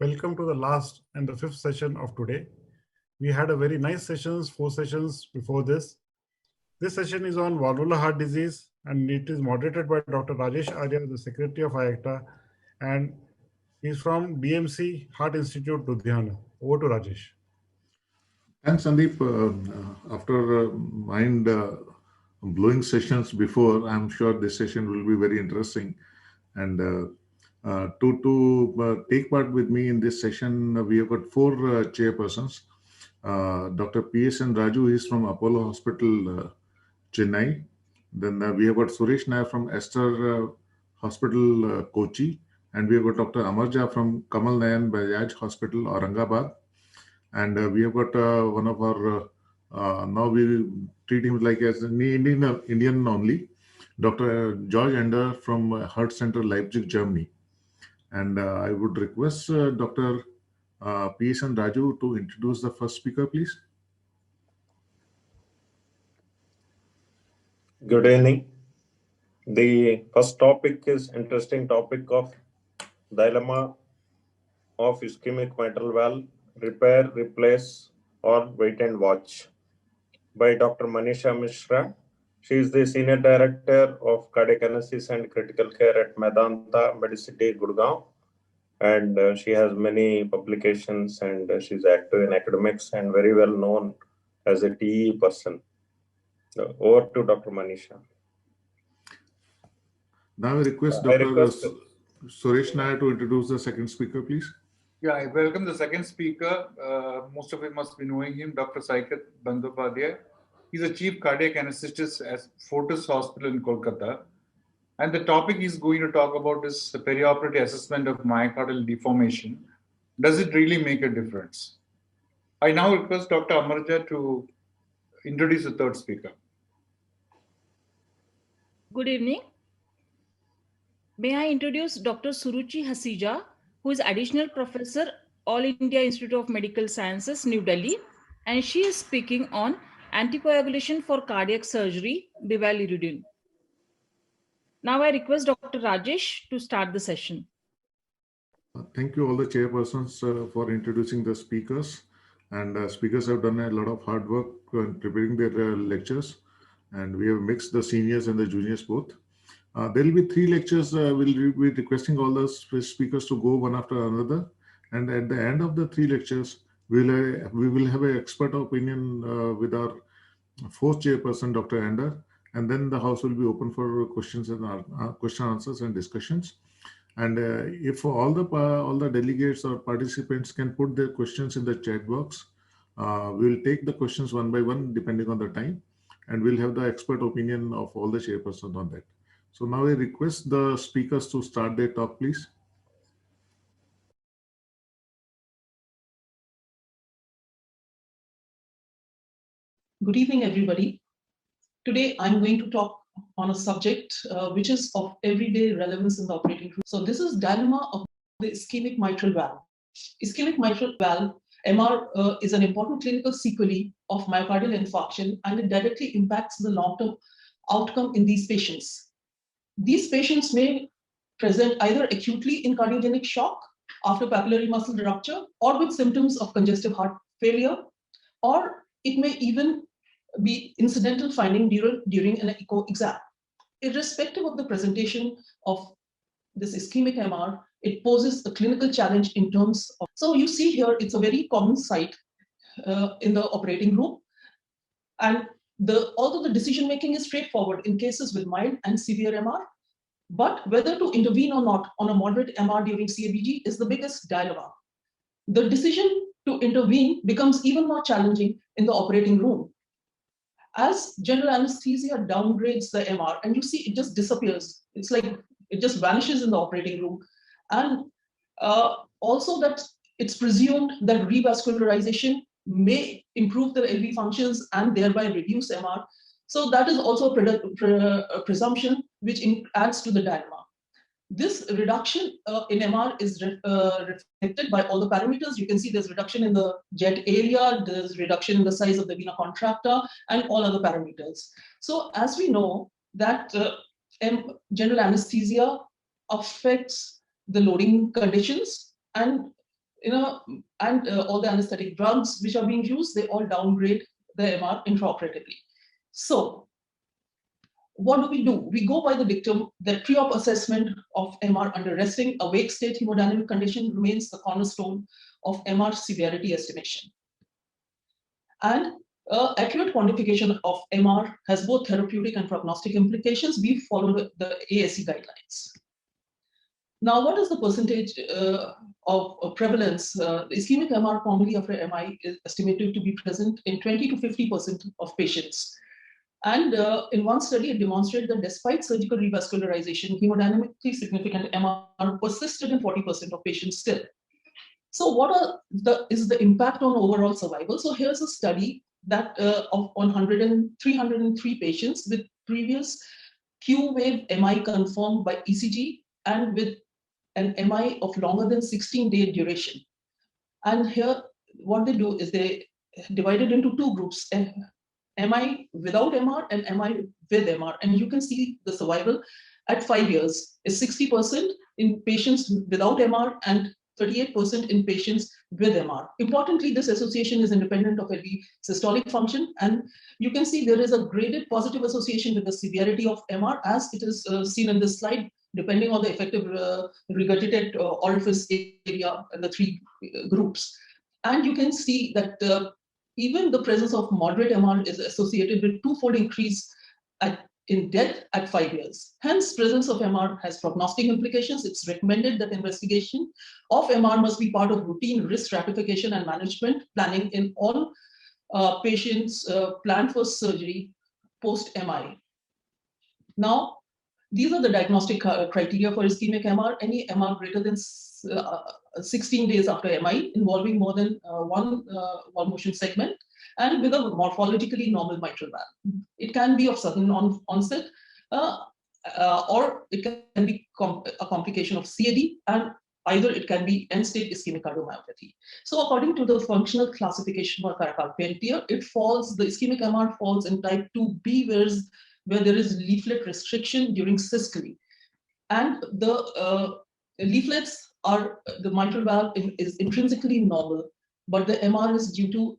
Welcome to the last and the fifth session of today. We had a very nice sessions, 4 sessions before this. This session is on valvular heart disease and it is moderated by Dr. Rajesh Arya, the Secretary of IACTA, and he's from DMC Heart Institute, Ludhiana. Over to Rajesh. Thanks, Sandeep. After mind-blowing sessions before, I'm sure this session will be very interesting. And to take part with me in this session, we have got four chairpersons. Dr. P.S.N. Raju is from Apollo Hospital, Chennai. Then we have got Suresh Nair from Esther Hospital, Kochi. And we have got Dr. Amarja from Kamal Nayan Bajaj Hospital, Aurangabad. And we have got one of our, now we treat him like as an Indian only, Dr. George Ender from Heart Center, Leipzig, Germany. And I would request Dr. P.S.N. Raju to introduce the first speaker, please. Good evening. The first topic is interesting topic of dilemma of ischemic mitral valve, repair, replace, or wait and watch, by Dr. Manisha Mishra. She is the Senior Director of Cardiac Anesthesia and Critical Care at Medanta Medicity, Gurgaon. And she has many publications and she's active in academics and very well known as a TE person. Over to Dr. Manisha. Now I request Dr. Suresh Nair to introduce the second speaker, please. Yeah, I welcome the second speaker. Most of you must be knowing him, Dr. Saikat Bandyopadhyay. He's a chief cardiac anesthetist at Fortis Hospital in Kolkata. And the topic he's going to talk about is the perioperative assessment of myocardial deformation. Does it really make a difference? I now request Dr. Amarja to introduce the third speaker. Good evening. May I introduce Dr. Suruchi Hasija, who is Additional Professor, All India Institute of Medical Sciences, New Delhi, and she is speaking on anticoagulation for cardiac surgery, bivalirudin. Now I request Dr. Rajesh to start the session. Thank you all the chairpersons for introducing the speakers. And speakers have done a lot of hard work in preparing their lectures. And we have mixed the seniors and the juniors both. There will be 3 lectures. We'll be requesting all the speakers to go one after another. And at the end of the 3 lectures, we will have an expert opinion with our 4th chairperson, Dr. Ender. And then the house will be open for questions and question answers and discussions. And if all the delegates or participants can put their questions in the chat box, we'll take the questions one by one depending on the time, and we'll have the expert opinion of all the chairpersons on that. So now I request the speakers to start their talk, please. Good evening, everybody. Today, I'm going to talk on a subject which is of everyday relevance in the operating room. So this is dilemma of the ischemic mitral valve. Ischemic mitral valve, MR, is an important clinical sequelae of myocardial infarction, and it directly impacts the long-term outcome in these patients. These patients may present either acutely in cardiogenic shock after papillary muscle rupture or with symptoms of congestive heart failure, or it may even be incidental finding during an echo exam. Irrespective of the presentation of this ischemic MR, it poses a clinical challenge in terms of, so you see here, it's a very common sight in the operating room. And although the decision-making is straightforward in cases with mild and severe MR, but whether to intervene or not on a moderate MR during CABG is the biggest dilemma. The decision to intervene becomes even more challenging in the operating room, as general anesthesia downgrades the MR, and you see it just disappears. It's like it just vanishes in the operating room. And also that it's presumed that revascularization may improve the LV functions and thereby reduce MR. So that is also a presumption which adds to the dilemma. This reduction in MR is reflected by all the parameters. You can see there's reduction in the jet area, there's reduction in the size of the vena contracta, and all other parameters. So as we know that general anesthesia affects the loading conditions, and and all the anesthetic drugs which are being used, they all downgrade the MR intraoperatively. So what do? We go by the dictum that pre-op assessment of MR under resting awake state hemodynamic condition remains the cornerstone of MR severity estimation. And accurate quantification of MR has both therapeutic and prognostic implications. We follow the AAC guidelines. Now, what is the percentage of prevalence? Ischemic MR commonly after MI is estimated to be present in 20 to 50% of patients. And in one study, it demonstrated that despite surgical revascularization, hemodynamically significant MR persisted in 40% of patients still. So what is the impact on overall survival? So here's a study that on 303 patients with previous Q-wave MI confirmed by ECG and with an MI of longer than 16-day duration. And here, what they do is they divide it into two groups, MI without MR and MI with MR. And you can see the survival at 5 years is 60% in patients without MR and 38% in patients with MR. Importantly, this association is independent of LV systolic function. And you can see there is a graded positive association with the severity of MR as it is seen in this slide, depending on the effective regurgitate orifice area in the three groups. And you can see that even the presence of moderate MR is associated with twofold increase in death at 5 years. Hence, presence of MR has prognostic implications. It's recommended that investigation of MR must be part of routine risk stratification and management planning in all patients planned for surgery post-MI. Now, these are the diagnostic criteria for ischemic MR. Any MR greater than 16 days after MI involving more than one wall motion segment and with a morphologically normal mitral valve. It can be of sudden onset or it can be a complication of CAD, and either it can be end-stage ischemic cardiomyopathy. So according to the functional classification for Karakalpentier, the ischemic MR falls in type 2B, where there is leaflet restriction during systole. And the leaflets are, the mitral valve is intrinsically normal, but the MR is due to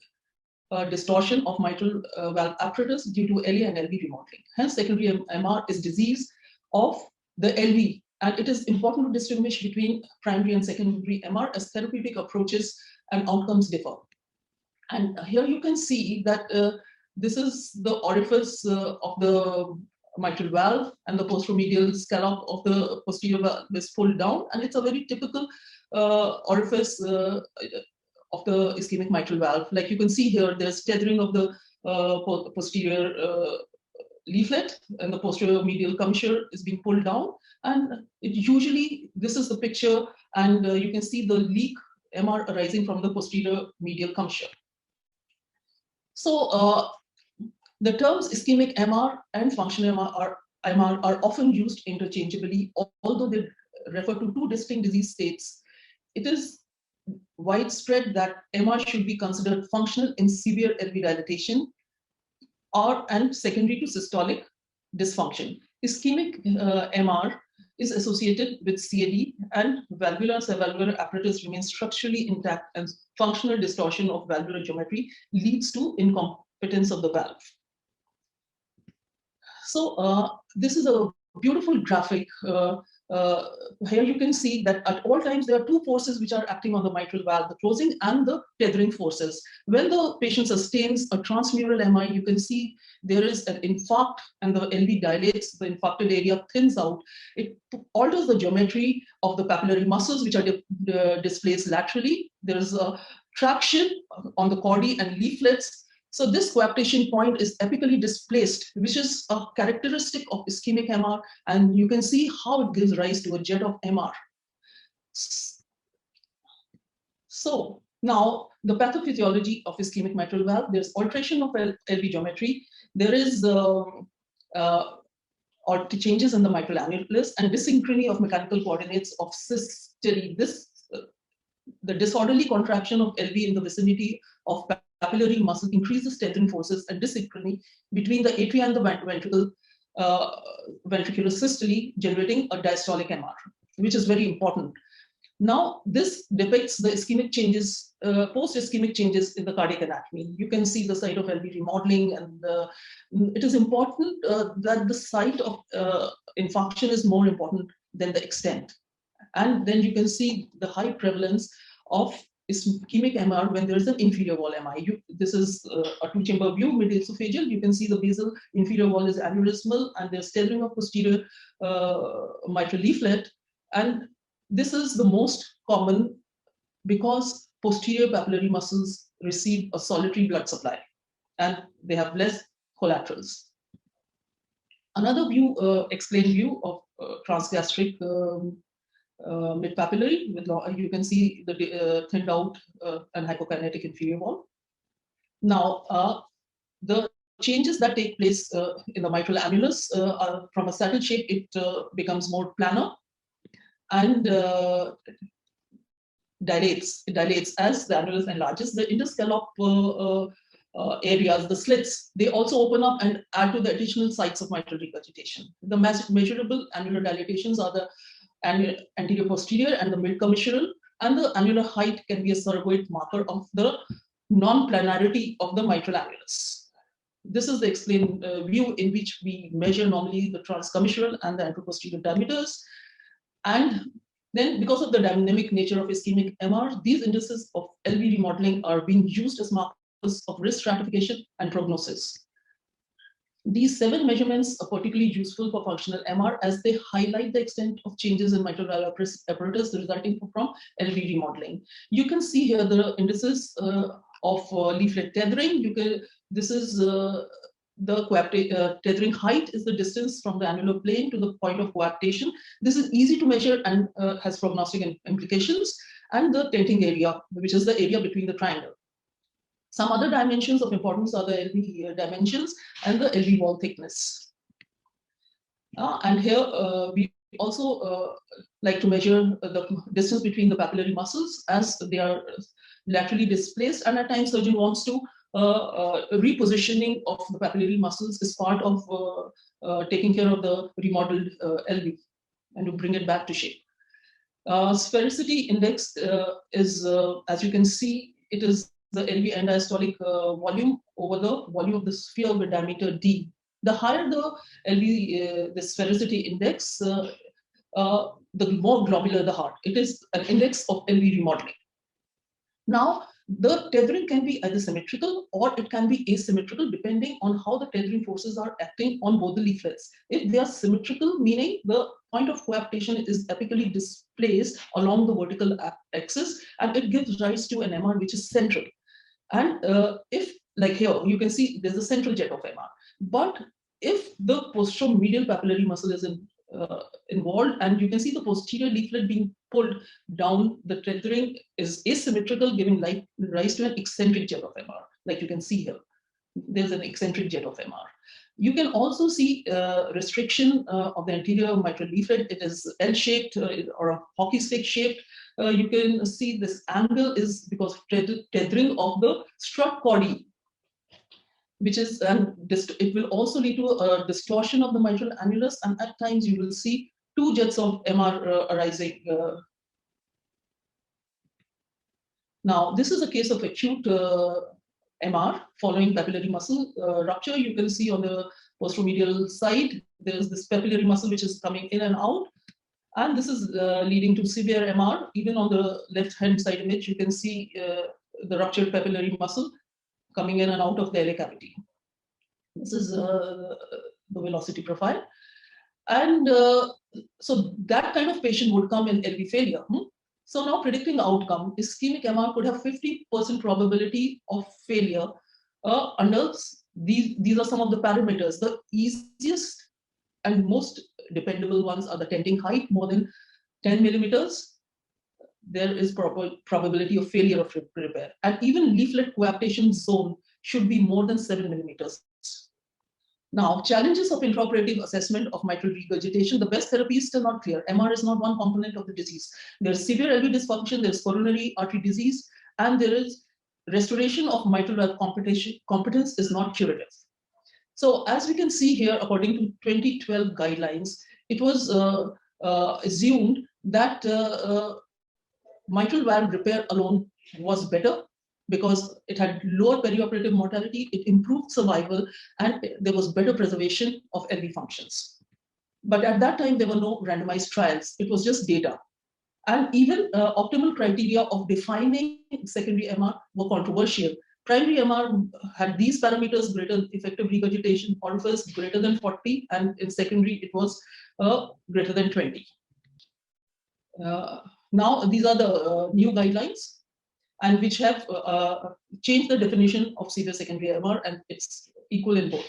distortion of mitral valve apparatus due to LV and LV remodeling. Hence, secondary MR is disease of the LV. And it is important to distinguish between primary and secondary MR as therapeutic approaches and outcomes differ. And here you can see that this is the orifice of the mitral valve, and the posteromedial scallop of the posterior valve is pulled down, and it's a very typical orifice of the ischemic mitral valve. Like you can see here, there's tethering of the posterior leaflet, and the posterior medial commissure is being pulled down. And this is the picture, and you can see the leak MR arising from the posterior medial commissure. So the terms ischemic MR and functional MR are often used interchangeably, although they refer to two distinct disease states. It is widespread that MR should be considered functional in severe LV dilatation and secondary to systolic dysfunction. Ischemic MR is associated with CAD, and valvular subvalvular apparatus remains structurally intact, and functional distortion of valvular geometry leads to incompetence of the valve. So this is a beautiful graphic. Here you can see that at all times there are two forces which are acting on the mitral valve, the closing and the tethering forces. When the patient sustains a transmural MI, you can see there is an infarct and the LV dilates, the infarcted area thins out. It alters the geometry of the papillary muscles which are displaced laterally. There is a traction on the chordae and leaflets. So this coaptation point is apically displaced, which is a characteristic of ischemic MR, and you can see how it gives rise to a jet of MR. So now the pathophysiology of ischemic mitral valve, there's alteration of LV geometry, there is changes in the mitral annulus and dysynchrony of mechanical coordinates of systole. The disorderly contraction of LV in the vicinity of papillary muscle increases tethering forces and dysynchrony between the atria and the ventricular systole, generating a diastolic MR, which is very important. Now, this depicts the ischemic changes, post-ischemic changes in the cardiac anatomy. You can see the site of LV remodeling, and it is important that the site of infarction is more important than the extent. And then you can see the high prevalence of ischemic MR when there is an inferior wall MI. This is a two-chamber view, mid-esophageal. You can see the basal inferior wall is aneurysmal, and there's tethering of posterior mitral leaflet. And this is the most common because posterior papillary muscles receive a solitary blood supply and they have less collaterals. Another view, explained view of transgastric mid-papillary, you can see the thinned out and hypokinetic inferior wall. Now, the changes that take place in the mitral annulus are from a saddle shape, it becomes more planar and dilates. It dilates as the annulus enlarges. The interscallop areas, the slits, they also open up and add to the additional sites of mitral regurgitation. The measurable annular dilatations are the anterior posterior and the mid-commissural, and the annular height can be a surrogate marker of the non-planarity of the mitral annulus. This is the explained view in which we measure normally the transcommissural and the anteroposterior diameters. And then, because of the dynamic nature of ischemic MR, these indices of LV remodeling are being used as markers of risk stratification and prognosis. These 7 measurements are particularly useful for functional MR as they highlight the extent of changes in mitral valve apparatus resulting from LV remodeling. You can see here the indices of leaflet tethering. This is the tethering height is the distance from the annular plane to the point of coaptation. This is easy to measure and has prognostic implications. And the tenting area, which is the area between the triangle. Some other dimensions of importance are the LV dimensions and the LV wall thickness. And here we also like to measure the distance between the papillary muscles as they are laterally displaced, and at times surgeon wants to repositioning of the papillary muscles is part of taking care of the remodeled LV and to bring it back to shape. Sphericity index is, as you can see, it is the LV end diastolic volume over the volume of the sphere with diameter d. The higher the LV, the sphericity index, the more globular the heart. It is an index of LV remodeling. Now, the tethering can be either symmetrical or it can be asymmetrical depending on how the tethering forces are acting on both the leaflets. If they are symmetrical, meaning the point of coaptation is apically displaced along the vertical axis, and it gives rise to an MR which is central. And if, like here, you can see there's a central jet of MR. But if the posteromedial papillary muscle is involved, and you can see the posterior leaflet being pulled down, the tethering is asymmetrical, giving rise to an eccentric jet of MR, like you can see here. There's an eccentric jet of MR. You can also see restriction of the anterior mitral leaflet. It is L-shaped or a hockey stick shaped. You can see this angle is because of tethering of the strut chordae, which is, it will also lead to a distortion of the mitral annulus, and at times you will see 2 jets of MR arising. Now, this is a case of acute MR following papillary muscle rupture. You can see on the posteromedial side, there's this papillary muscle which is coming in and out. And this is leading to severe MR. Even on the left-hand side image, you can see the ruptured papillary muscle coming in and out of the LA cavity. This is the velocity profile. And so that kind of patient would come in LV failure. So now predicting the outcome, ischemic MR could have 50% probability of failure under these are some of the parameters. The easiest and most dependable ones are the tenting height, more than 10 millimeters. There is probability of failure of repair. And even leaflet coaptation zone should be more than 7 millimeters. Now, challenges of intraoperative assessment of mitral regurgitation. The best therapy is still not clear. MR is not one component of the disease. There's severe LV dysfunction, there's coronary artery disease, and there is restoration of mitral valve competence is not curative. So as we can see here, according to 2012 guidelines, it was assumed that mitral valve repair alone was better because it had lower perioperative mortality, it improved survival, and there was better preservation of LV functions. But at that time, there were no randomized trials. It was just data. And even optimal criteria of defining secondary MR were controversial. Primary MR had these parameters: greater effective regurgitation orifice greater than 40, and in secondary it was greater than 20. Now these are the new guidelines, and which have changed the definition of severe secondary MR, and it's equal in both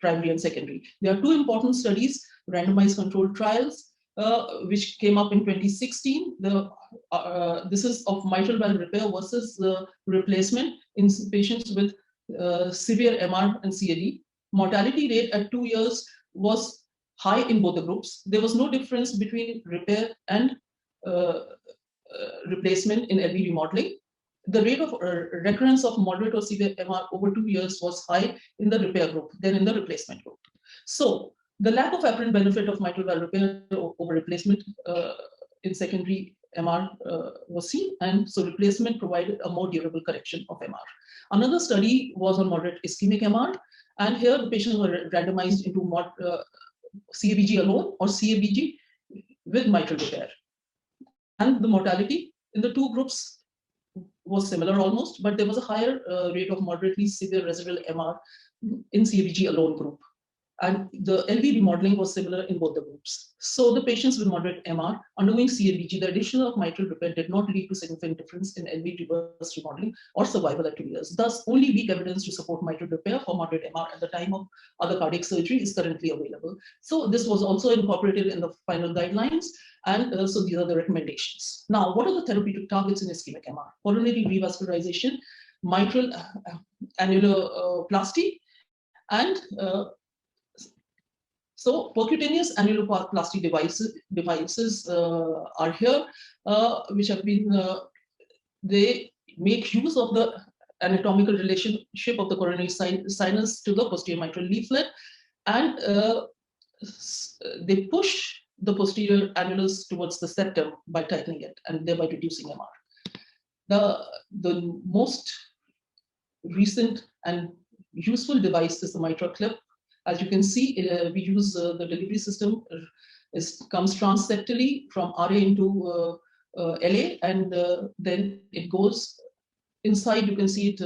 primary and secondary. There are two important studies, randomized controlled trials, which came up in 2016. This is of mitral valve repair versus replacement in patients with severe MR and CAD. Mortality rate at 2 years was high in both the groups. There was no difference between repair and replacement in LV remodeling. The rate of recurrence of moderate or severe MR over 2 years was high in the repair group than in the replacement group. So the lack of apparent benefit of mitral valve repair over replacement in secondary MR was seen, and so replacement provided a more durable correction of MR. Another study was on moderate ischemic MR, and here the patients were randomized into CABG alone or CABG with mitral repair. And the mortality in the two groups was similar almost, but there was a higher rate of moderately severe residual MR in CABG alone group. And the LV remodeling was similar in both the groups. So the patients with moderate MR undergoing CABG, the addition of mitral repair did not lead to significant difference in LV reverse remodeling or survival at 2 years. Thus, only weak evidence to support mitral repair for moderate MR at the time of other cardiac surgery is currently available. So this was also incorporated in the final guidelines, and so these are the recommendations. Now, what are the therapeutic targets in ischemic MR? Coronary revascularization, mitral annuloplasty, and so percutaneous annuloplasty devices are here, which have been, they make use of the anatomical relationship of the coronary sinus to the posterior mitral leaflet, and they push the posterior annulus towards the septum by tightening it and thereby reducing MR. The most recent and useful device is the mitral clip. As you can see, we use the delivery system comes transseptally from RA into LA, and then it goes inside. You can see it.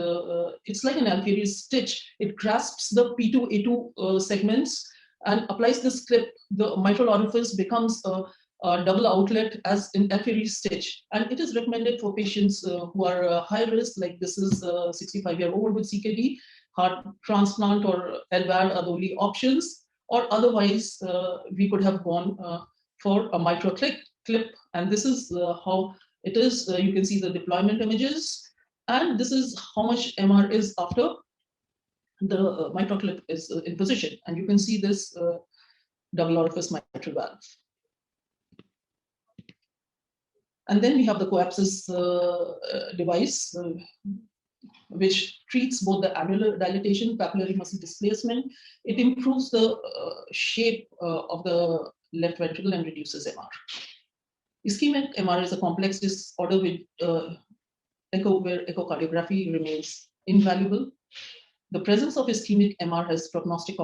It's like an alveolar stitch. It grasps the P2, A2 segments and applies this clip. The mitral orifice becomes a double outlet as in alveolar stitch, and it is recommended for patients who are high risk, like this is 65-year-old with CKD. Heart transplant or LVAD are the only options, or otherwise we could have gone for a mitral clip, and this is how it is. You can see the deployment images, and this is how much MR is after the mitral clip is in position, and you can see this double orifice mitral valve. And then we have the coapsis device, which treats both the annular dilatation, papillary muscle displacement. It improves the shape of the left ventricle and reduces MR. Ischemic MR is a complex disorder with where echocardiography remains invaluable. The presence of ischemic MR has prognostic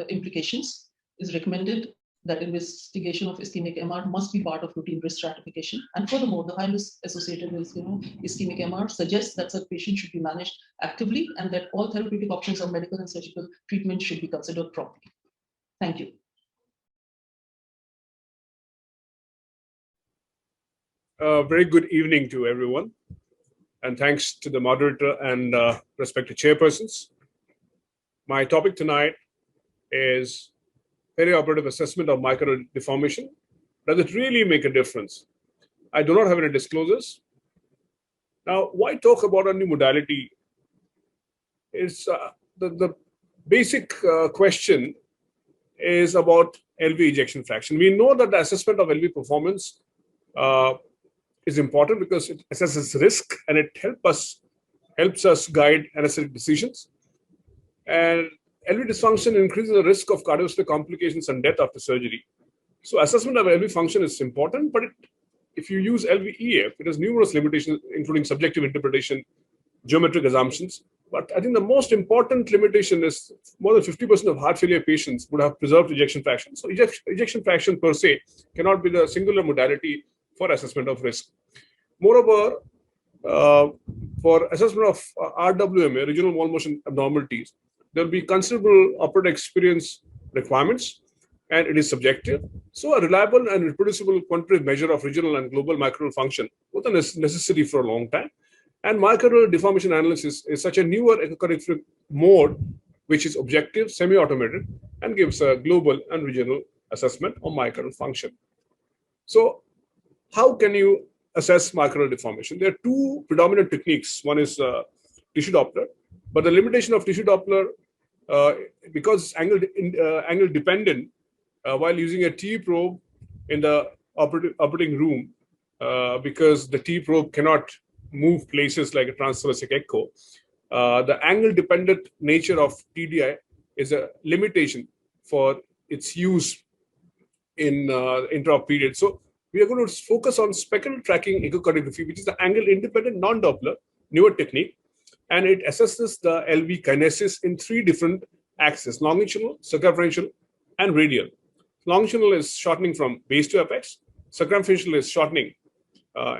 implications. Is recommended that investigation of ischemic MR must be part of routine risk stratification. And furthermore, the high risk associated with ischemic MR suggests that such patients should be managed actively, and that all therapeutic options of medical and surgical treatment should be considered properly. Thank you. Very good evening to everyone, and thanks to the moderator and respected chairpersons. My topic tonight is perioperative assessment of myocardial deformation. Does it really make a difference? I do not have any disclosures. Now, why talk about a new modality? Is the basic question is about LV ejection fraction. We know that the assessment of LV performance is important because it assesses risk and it helps us guide anesthetic decisions. And LV dysfunction increases the risk of cardiovascular complications and death after surgery. So assessment of LV function is important, but if you use LVEF, it has numerous limitations, including subjective interpretation, geometric assumptions. But I think the most important limitation is more than 50% of heart failure patients would have preserved ejection fraction. So ejection fraction per se cannot be the singular modality for assessment of risk. Moreover, for assessment of RWMA, regional wall motion abnormalities, there will be considerable operator experience requirements, and it is subjective. So a reliable and reproducible quantitative measure of regional and global myocardial function was necessary for a long time. And myocardial deformation analysis is such a newer echocardiographic mode, which is objective, semi-automated, and gives a global and regional assessment of myocardial function. So how can you assess myocardial deformation? There are two predominant techniques. One is tissue Doppler, but the limitation of tissue Doppler, because it's angle dependent, while using a T probe in the operating room, because the T probe cannot move places like a transthoracic echo, the angle dependent nature of TDI is a limitation for its use in intra-op period. So we are going to focus on spectral tracking echocardiography, which is the angle independent non-Doppler newer technique, and it assesses the LV kinesis in three different axes: longitudinal, circumferential, and radial. Longitudinal is shortening from base to apex. Circumferential is shortening,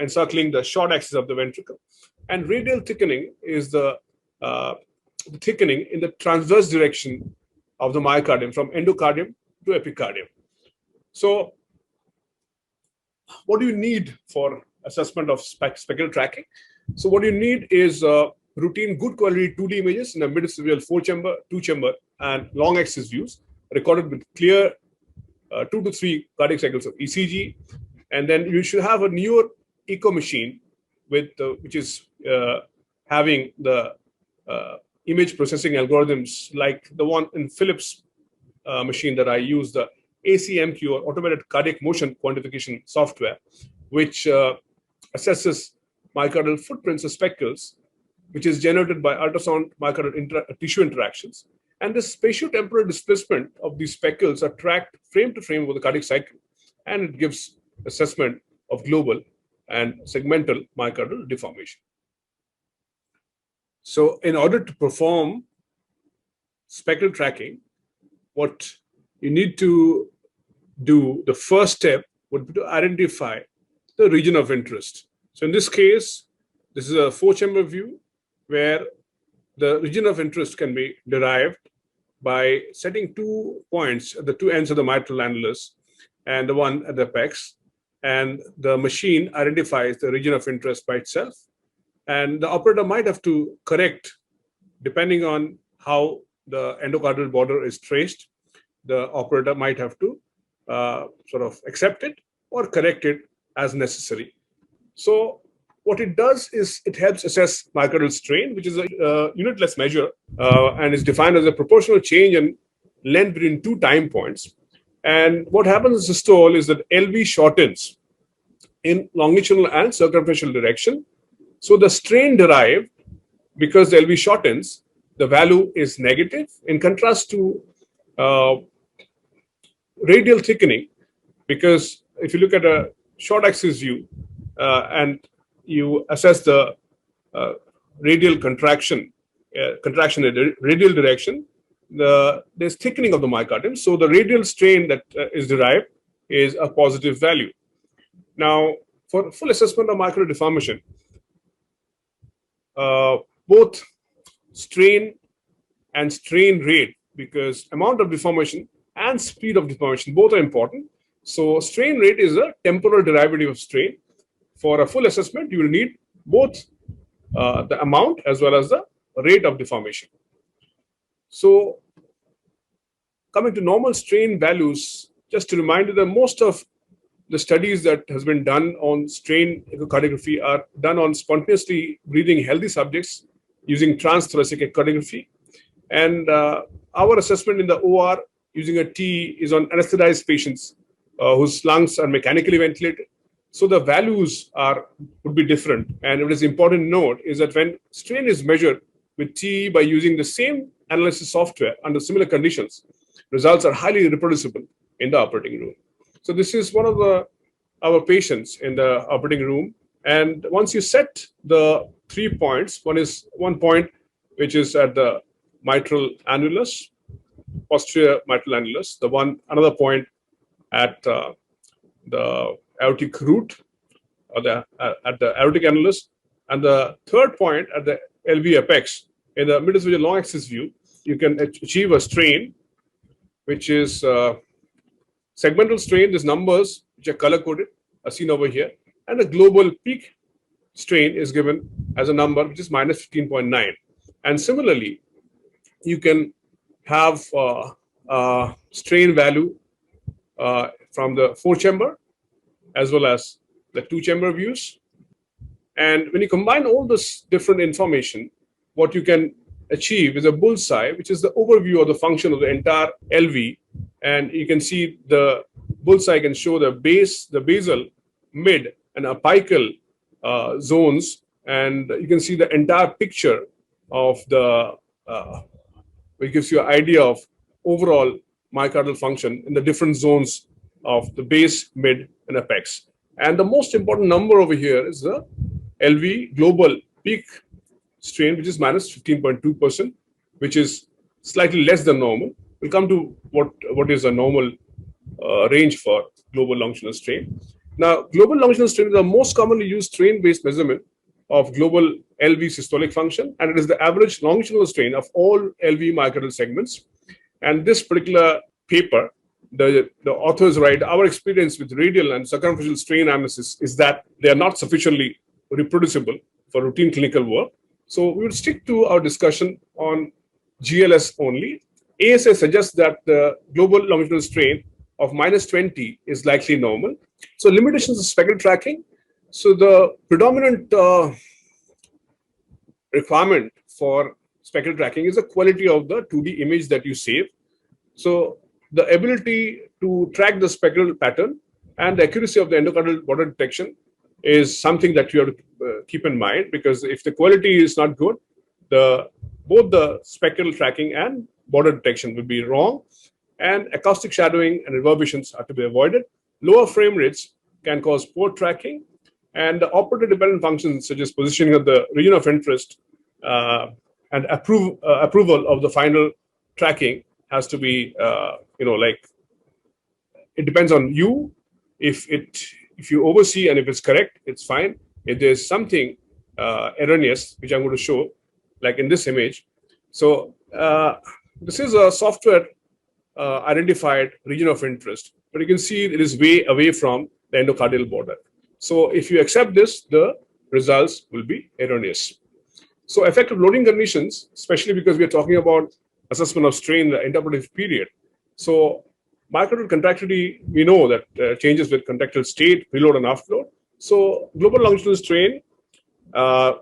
encircling the short axis of the ventricle. And radial thickening is the thickening in the transverse direction of the myocardium from endocardium to epicardium. So what do you need for assessment of spectral tracking? So what you need is routine good quality 2D images in a mid-cerebral 4-chamber, 2-chamber, and long axis views recorded with clear 2 to 3 cardiac cycles of ECG. And then you should have a newer echo machine with which is having the image processing algorithms like the one in Philips machine that I use, the ACMQ, or automated cardiac motion quantification software, which assesses myocardial footprints or speckles, which is generated by ultrasound myocardial tissue interactions. And the spatiotemporal displacement of these speckles are tracked frame to frame over the cardiac cycle, and it gives assessment of global and segmental myocardial deformation. So in order to perform spectral tracking, what you need to do, the first step would be to identify the region of interest. So in this case, this is a 4-chamber view where the region of interest can be derived by setting 2 points at the 2 ends of the mitral annulus and the one at the apex. And the machine identifies the region of interest by itself. And the operator might have to correct, depending on how the endocardial border is traced, the operator might have to sort of accept it or correct it as necessary. So what it does is it helps assess myocardial strain, which is a unitless measure and is defined as a proportional change in length between 2 time points. And what happens in systole is that LV shortens in longitudinal and circumferential direction. So the strain derived, because the LV shortens, the value is negative, in contrast to radial thickening, because if you look at a short axis view and you assess the radial contraction in the radial direction, there's thickening of the myocardium. So the radial strain that is derived is a positive value. Now, for full assessment of myocardial deformation, both strain and strain rate, because amount of deformation and speed of deformation, both are important. So strain rate is a temporal derivative of strain. For a full assessment, you will need both the amount as well as the rate of deformation. So coming to normal strain values, just to remind you that most of the studies that has been done on strain echocardiography are done on spontaneously breathing healthy subjects using transthoracic echocardiography. And our assessment in the OR using a T is on anesthetized patients whose lungs are mechanically ventilated. So the values would be different. And what is important to note is that when strain is measured with T by using the same analysis software under similar conditions, results are highly reproducible in the operating room. So this is one of the our patients in the operating room. And once you set the 3 points, one point which is at the mitral annulus, posterior mitral annulus, another point at the aortic root, or at the aortic annulus, and the third point at the LV apex. In the mid-esophageal long axis view, you can achieve a strain, which is segmental strain. These numbers, which are color-coded, are seen over here. And the global peak strain is given as a number, which is minus 15.9. And similarly, you can have a strain value from the 4-chamber as well as the 2-chamber views. And when you combine all this different information, what you can achieve is a bullseye, which is the overview of the function of the entire LV. And you can see the bullseye can show the basal, mid, and apical zones. And you can see the entire picture of which gives you an idea of overall myocardial function in the different zones of the base, mid, and apex. And the most important number over here is the LV global peak strain, which is minus 15.2%, which is slightly less than normal. We'll come to what is a normal range for global longitudinal strain. Now, global longitudinal strain is the most commonly used strain-based measurement of global LV systolic function, and it is the average longitudinal strain of all LV myocardial segments. And this particular paper, the authors write, our experience with radial and circumferential strain analysis is that they are not sufficiently reproducible for routine clinical work. So we will stick to our discussion on GLS only. ASA suggests that the global longitudinal strain of minus 20 is likely normal. So limitations of spectral tracking. So the predominant requirement for spectral tracking is the quality of the 2D image that you save. So the ability to track the spectral pattern and the accuracy of the endocardial border detection is something that you have to keep in mind, because if the quality is not good, both the spectral tracking and border detection will be wrong, and acoustic shadowing and reverberations are to be avoided. Lower frame rates can cause poor tracking, and the operator-dependent functions such as positioning of the region of interest and approval of the final tracking has to be, it depends on you. If you oversee and if it's correct, it's fine. If there's something erroneous, which I'm going to show, like in this image. So this is a software identified region of interest, but you can see it is way away from the endocardial border. So if you accept this, the results will be erroneous. So effective loading conditions, especially because we are talking about assessment of strain in the intraoperative period. So myocardial contractility, we know that changes with contractile state, preload and afterload. So global longitudinal strain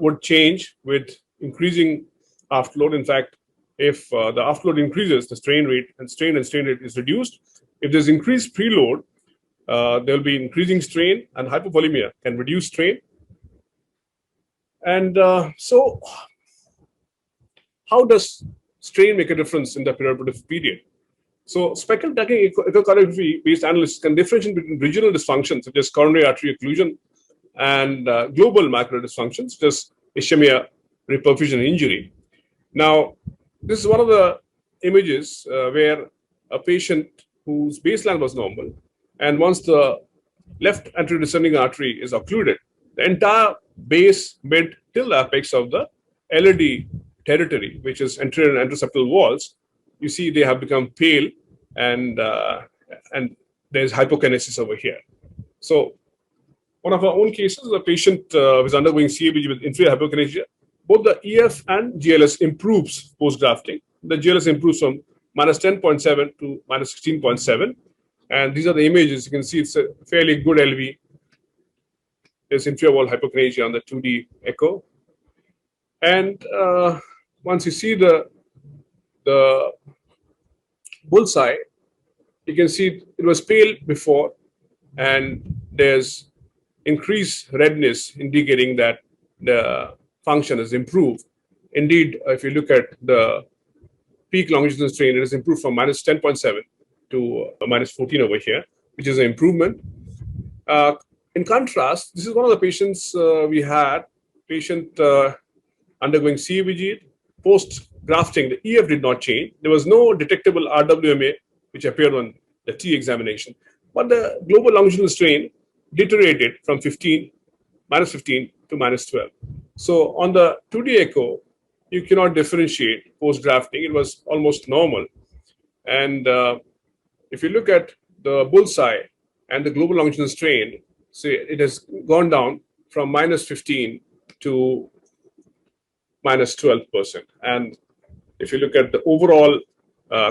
would change with increasing afterload. In fact, if the afterload increases, the strain rate and strain rate is reduced. If there's increased preload, there will be increasing strain, and hypovolemia can reduce strain. And so how does strain make a difference in the perioperative period? So spectral tracking echocardiography-based analysis can differentiate between regional dysfunctions such as coronary artery occlusion and global myocardial dysfunctions such as ischemia, reperfusion, injury. Now, this is one of the images where a patient whose baseline was normal, and once the left anterior descending artery is occluded, the entire base, mid, till the apex of the LAD territory, which is anterior and anteroseptal walls, you see they have become pale, and there's hypokinesis over here. So one of our own cases, a patient was undergoing CABG with inferior hypokinesia. Both the EF and GLS improves post-grafting. The GLS improves from minus 10.7 to minus 16.7. And these are the images. You can see it's a fairly good LV. There's inferior wall hypokinesia on the 2D echo. And once you see the bullseye, you can see it was pale before, and there's increased redness indicating that the function is improved. Indeed, if you look at the peak longitudinal strain, it has improved from minus 10.7 to minus 14 over here, which is an improvement. In contrast, this is one of the patients we had, patient undergoing CABG. Post-grafting, the EF did not change. There was no detectable RWMA, which appeared on the T examination. But the global longitudinal strain deteriorated from minus 15 to minus 12. So on the 2D echo, you cannot differentiate post-grafting. It was almost normal. And if you look at the bullseye and the global longitudinal strain, see, it has gone down from minus 15 to minus 12%. And if you look at the overall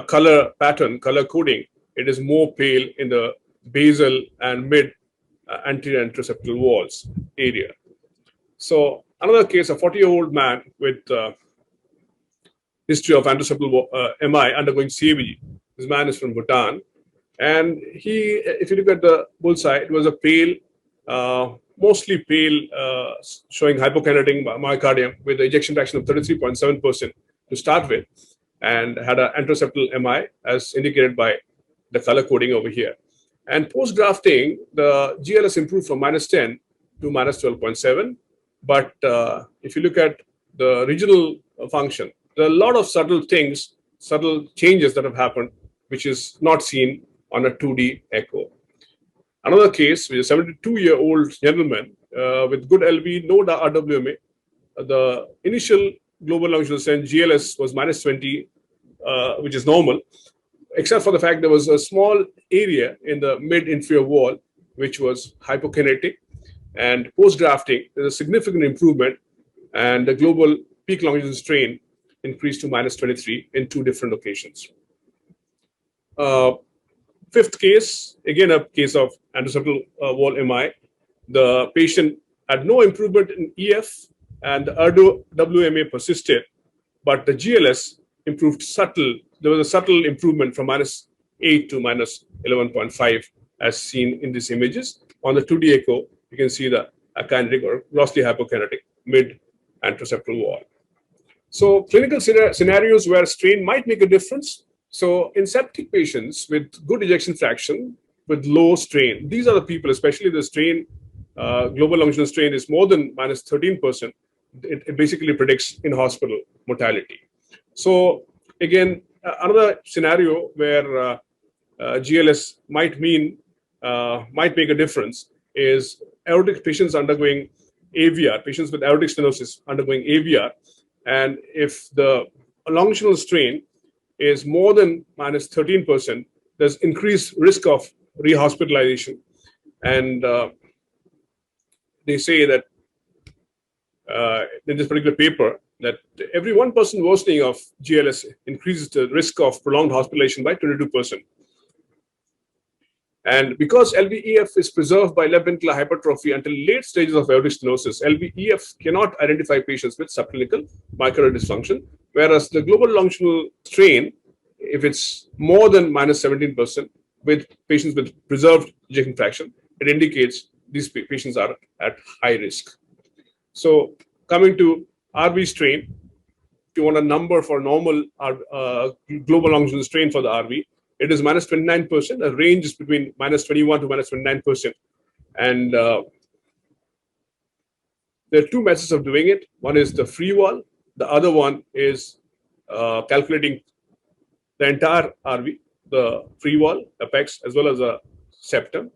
color pattern, color coding, it is more pale in the basal and mid anterior anteroseptal walls area. So another case, a 40-year-old man with history of anteroseptal MI undergoing CABG. This man is from Bhutan. And if you look at the bullseye, it was a pale, mostly pale, showing hypokinetic myocardium with an ejection fraction of 33.7% to start with, and had an anteroseptal MI as indicated by the color coding over here. And post-grafting, the GLS improved from minus 10 to minus 12.7. But if you look at the regional function, there are a lot of subtle things, subtle changes that have happened, which is not seen on a 2D echo. Another case with a 72-year-old gentleman with good LV, no RWMA. The initial global longitudinal strain GLS was minus 20, which is normal, except for the fact there was a small area in the mid-inferior wall, which was hypokinetic. And post-grafting, there's a significant improvement, and the global peak longitudinal strain increased to minus 23 in 2 different locations. Fifth case, again a case of anteroseptal wall MI. The patient had no improvement in EF, and the RWMA persisted, but the GLS improved subtle. There was a subtle improvement from minus 8 to minus 11.5 as seen in these images. On the 2D echo, you can see the akinetic or grossly hypokinetic mid-anteroseptal wall. So clinical scenarios where strain might make a difference. So in septic patients with good ejection fraction, with low strain, these are the people, especially the strain, global longitudinal strain is more than minus 13%. It basically predicts in-hospital mortality. So again, another scenario where GLS might make a difference is aortic patients undergoing AVR, patients with aortic stenosis undergoing AVR. And if the longitudinal strain is more than minus 13%, there's increased risk of rehospitalization. And they say that in this particular paper, that every 1% worsening of GLS increases the risk of prolonged hospitalization by 22%. And because LVEF is preserved by left ventricular hypertrophy until late stages of aortic stenosis, LVEF cannot identify patients with subclinical myocardial dysfunction, whereas the global longitudinal strain, if it's more than minus 17% with patients with preserved ejection fraction, it indicates these patients are at high risk. So coming to RV strain, if you want a number for normal global longitudinal strain for the RV, it is minus 29%. The range is between minus 21 to minus 29%. And there are 2 methods of doing it. One is the free wall. The other one is calculating the entire RV, the free wall, apex, as well as a septum.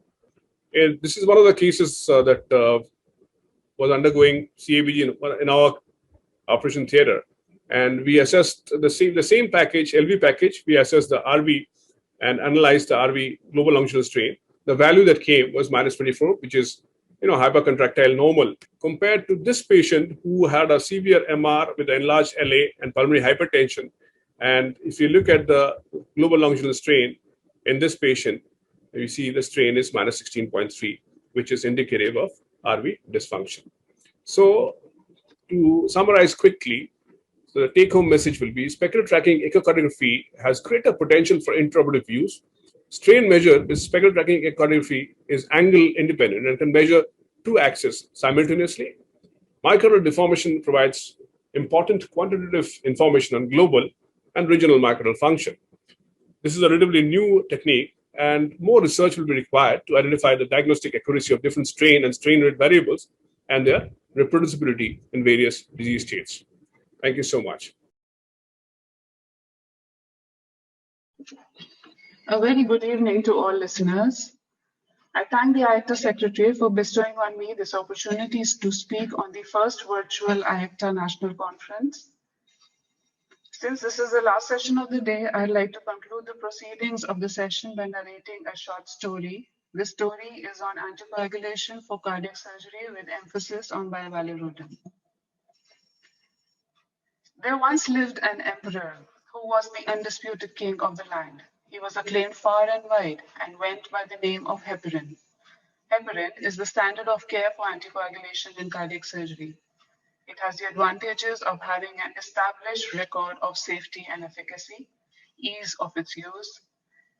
And this is one of the cases that was undergoing CABG in our operation theater. And we assessed the same package, LV package. We assessed the RV and analyzed the RV global longitudinal strain. The value that came was minus 24, which is hypercontractile normal, compared to this patient who had a severe MR with enlarged LA and pulmonary hypertension. And if you look at the global longitudinal strain in this patient, you see the strain is minus 16.3, which is indicative of RV dysfunction. So to summarize quickly, so the take-home message will be specular tracking echocardiography has greater potential for intraoperative use. Strain measured with specular tracking echocardiography is angle independent and can measure 2 axes simultaneously. Myocardial deformation provides important quantitative information on global and regional myocardial function. This is a relatively new technique and more research will be required to identify the diagnostic accuracy of different strain and strain rate variables and their reproducibility in various disease states. Thank you so much. A very good evening to all listeners. I thank the IACTA Secretary for bestowing on me this opportunity to speak on the first virtual IACTA National Conference. Since this is the last session of the day, I'd like to conclude the proceedings of the session by narrating a short story. This story is on anticoagulation for cardiac surgery with emphasis on bivalirudin. There once lived an emperor who was the undisputed king of the land. He was acclaimed far and wide and went by the name of heparin. Heparin is the standard of care for anticoagulation in cardiac surgery. It has the advantages of having an established record of safety and efficacy, ease of its use,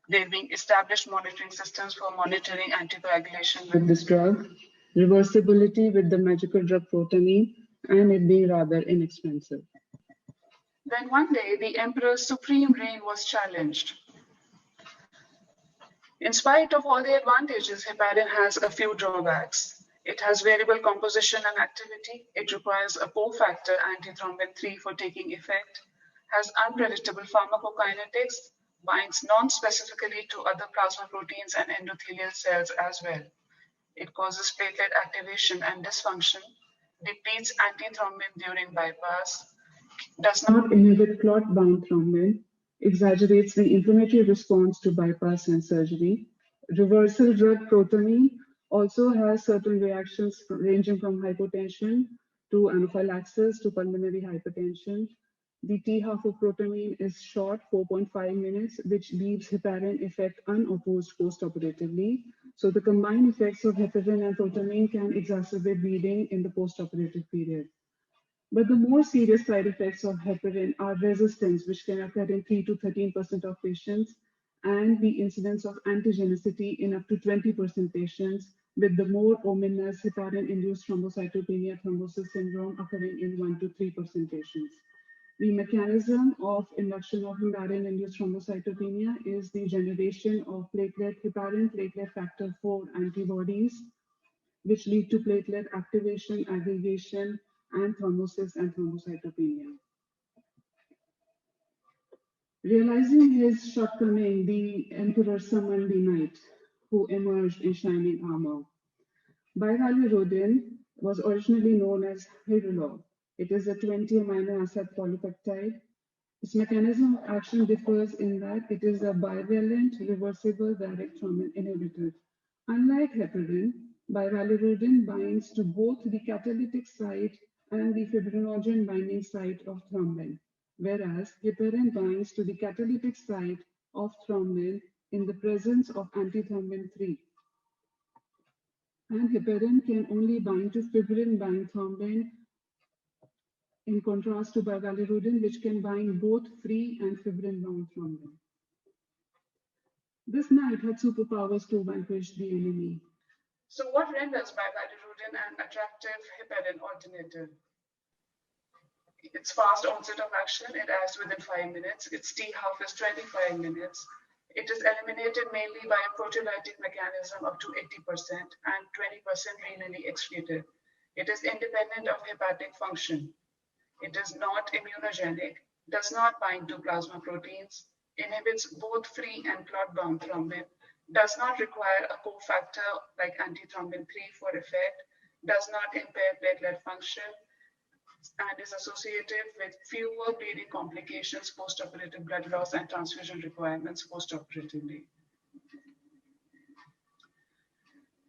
there being established monitoring systems for monitoring anticoagulation with this drug, reversibility with the magical drug protamine, and it being rather inexpensive. Then one day, the emperor's supreme reign was challenged. In spite of all the advantages, heparin has a few drawbacks. It has variable composition and activity. It requires a cofactor antithrombin 3 for taking effect, has unpredictable pharmacokinetics, binds non-specifically to other plasma proteins and endothelial cells as well. It causes platelet activation and dysfunction, depletes antithrombin during bypass, does not inhibit clot-bound thrombin, exaggerates the inflammatory response to bypass and surgery. Reversal drug protamine also has certain reactions ranging from hypotension to anaphylaxis to pulmonary hypertension. The T-half of protamine is short, 4.5 minutes, which leaves heparin effect unopposed postoperatively. So the combined effects of heparin and protamine can exacerbate bleeding in the postoperative period. But the more serious side effects of heparin are resistance, which can occur in 3 to 13% of patients, and the incidence of antigenicity in up to 20% patients, with the more ominous heparin-induced thrombocytopenia thrombosis syndrome occurring in 1 to 3% patients. The mechanism of induction of heparin-induced thrombocytopenia is the generation of heparin platelet factor 4 antibodies, which lead to platelet activation, aggregation, and thrombosis and thrombocytopenia. Realizing his shortcoming, the emperor summoned the knight, who emerged in shining armor. Bivalirudin was originally known as Hirulol. It is a 20 amino acid polypeptide. Its mechanism of action differs in that it is a bivalent, reversible direct thrombin inhibitor. Unlike heparin, bivalirudin binds to both the catalytic site and the fibrinogen binding site of thrombin, whereas heparin binds to the catalytic site of thrombin in the presence of antithrombin 3. And heparin can only bind to fibrin-bound thrombin, in contrast to bivalirudin, which can bind both free and fibrin-bound thrombin. This knight had superpowers to vanquish the enemy. So what renders bivalirudin an attractive heparin alternative? Its fast onset of action, it acts within 5 minutes. Its T-half is 25 minutes. It is eliminated mainly by a proteolytic mechanism up to 80% and 20% renally excreted. It is independent of hepatic function. It is not immunogenic, does not bind to plasma proteins, inhibits both free and clot-bound thrombin, does not require a cofactor like antithrombin 3 for effect, does not impair platelet function, and is associated with fewer bleeding complications, postoperative blood loss, and transfusion requirements postoperatively.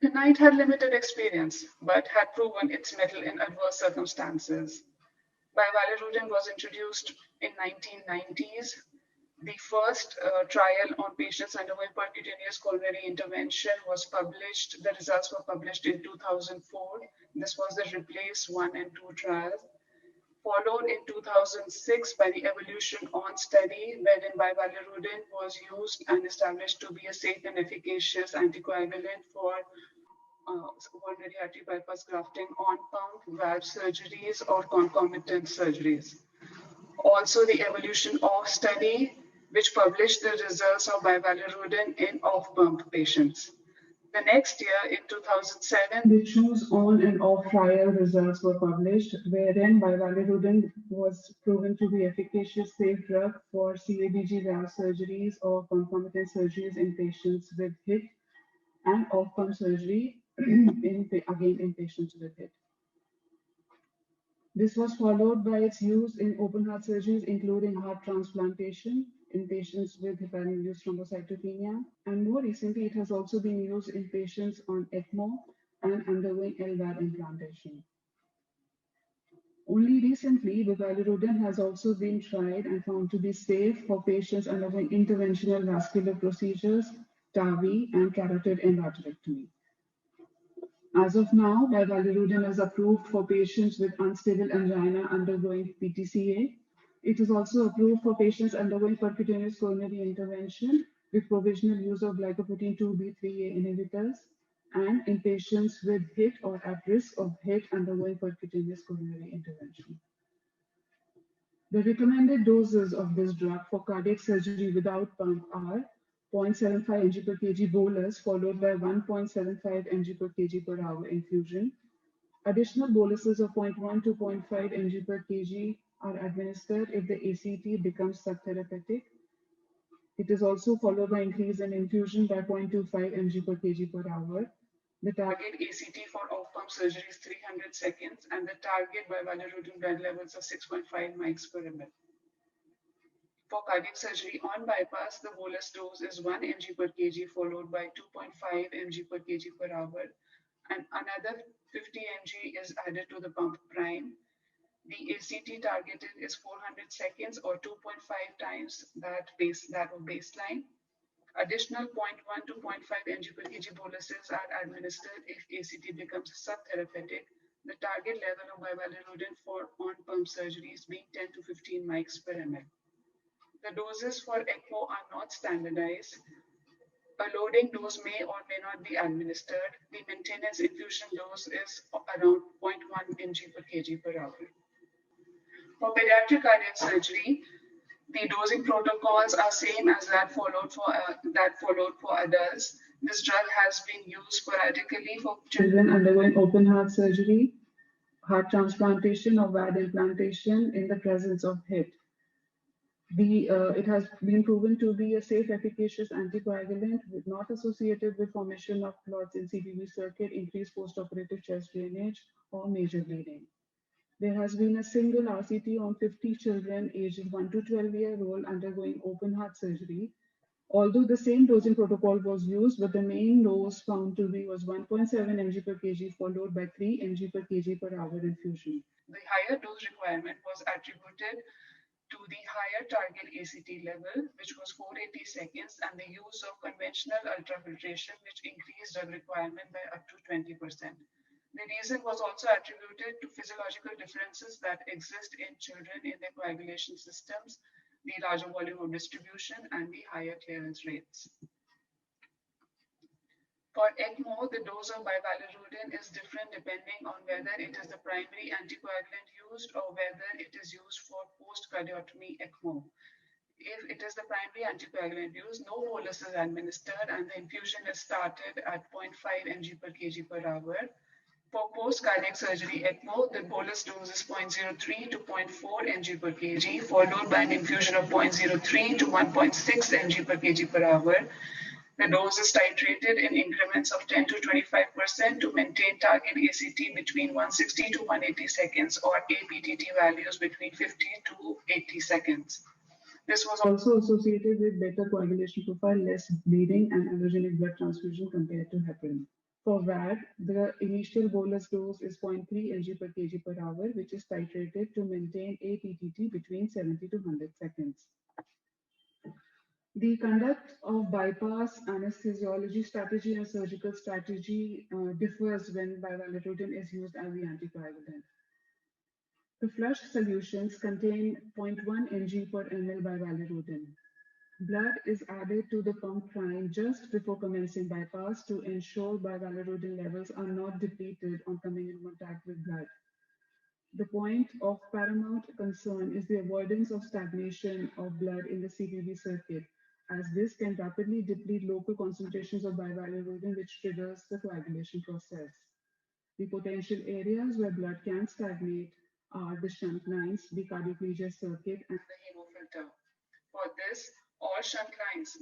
The knight had limited experience, but had proven its mettle in adverse circumstances. Bivalirudin was introduced in 1990s. The first trial on patients undergoing percutaneous coronary intervention was published. The results were published in 2004. This was the REPLACE 1 and 2 trial, followed in 2006 by the Evolution On study, wherein bivalirudin was used and established to be a safe and efficacious anticoagulant for coronary artery bypass grafting on pump, valve surgeries, or concomitant surgeries. Also, the Evolution Off study, which published the results of bivalirudin in off-pump patients. The next year, in 2007, the choose on and off trial results were published, wherein bivalirudin was proven to be efficacious, safe drug for CABG valve surgeries or concomitant surgeries in patients with HIT and off-pump surgery in patients with HIT. This was followed by its use in open heart surgeries, including heart transplantation in patients with heparin-induced thrombocytopenia. And more recently, it has also been used in patients on ECMO and undergoing LVAD implantation. Only recently, bivalirudin has also been tried and found to be safe for patients undergoing interventional vascular procedures, TAVI, and carotid endarterectomy. As of now, bivalirudin is approved for patients with unstable angina undergoing PTCA. It is also approved for patients undergoing percutaneous coronary intervention with provisional use of glycoprotein 2B3A inhibitors and in patients with HIT or at risk of HIT undergoing percutaneous coronary intervention. The recommended doses of this drug for cardiac surgery without pump are 0.75 mg per kg bolus followed by 1.75 mg per kg per hour infusion. Additional boluses of 0.1 to 0.5 mg per kg are administered if the ACT becomes subtherapeutic. It is also followed by increase in infusion by 0.25 mg per kg per hour. The target ACT for off-pump surgery is 300 seconds and the target bivalirudin blood levels are 6.5 mics per ml. For cardiac surgery on bypass, the bolus dose is 1 mg per kg followed by 2.5 mg per kg per hour and another 50 mg is added to the pump prime. The ACT targeted is 400 seconds or 2.5 times that of baseline. Additional 0.1 to 0.5 mg per kg boluses are administered if ACT becomes subtherapeutic, the target level of bivalirudin for on-pump surgeries being 10 to 15 mics per ml. The doses for ECMO are not standardized. A loading dose may or may not be administered. The maintenance infusion dose is around 0.1 mg per kg per hour. For pediatric cardiac surgery, the dosing protocols are same as that followed for adults. This drug has been used sporadically for children undergoing open heart surgery, heart transplantation, or VAD implantation in the presence of HIT. It has been proven to be a safe, efficacious anticoagulant not associated with formation of clots in CVV circuit, increased postoperative chest drainage, or major bleeding. There has been a single RCT on 50 children aged 1 to 12-year-old undergoing open heart surgery. Although the same dosing protocol was used, but the main dose found to be was 1.7 mg per kg followed by 3 mg per kg per hour infusion. The higher dose requirement was attributed to the higher target ACT level, which was 480 seconds, and the use of conventional ultrafiltration, which increased drug requirement by up to 20%. The reason was also attributed to physiological differences that exist in children in their coagulation systems, the larger volume of distribution, and the higher clearance rates. For ECMO, the dose of bivalirudin is different depending on whether it is the primary anticoagulant used or whether it is used for post-cardiotomy ECMO. If it is the primary anticoagulant used, no bolus is administered and the infusion is started at 0.5 mg per kg per hour. For post-cardiac surgery ECMO, the bolus dose is 0.03 to 0.4 mg per kg, followed by an infusion of 0.03 to 1.6 mg per kg per hour. The dose is titrated in increments of 10 to 25% to maintain target ACT between 160 to 180 seconds or APTT values between 50 to 80 seconds. This was also associated with better coagulation profile, less bleeding, and allogenic blood transfusion compared to heparin. For VAD, the initial bolus dose is 0.3 mg per kg per hour, which is titrated to maintain APTT between 70 to 100 seconds. The conduct of bypass anesthesiology strategy and surgical strategy differs when bivalirudin is used as the anticoagulant. The flush solutions contain 0.1 mg per ml bivalirudin. Blood is added to the pump prime just before commencing bypass to ensure bivalirudin levels are not depleted on coming in contact with blood. The point of paramount concern is the avoidance of stagnation of blood in the CPB circuit, as this can rapidly deplete local concentrations of bivalirudin, which triggers the coagulation process. The potential areas where blood can stagnate are the shunt lines, the cardioplegia circuit, and the hemofilter. For this, all shunt lines,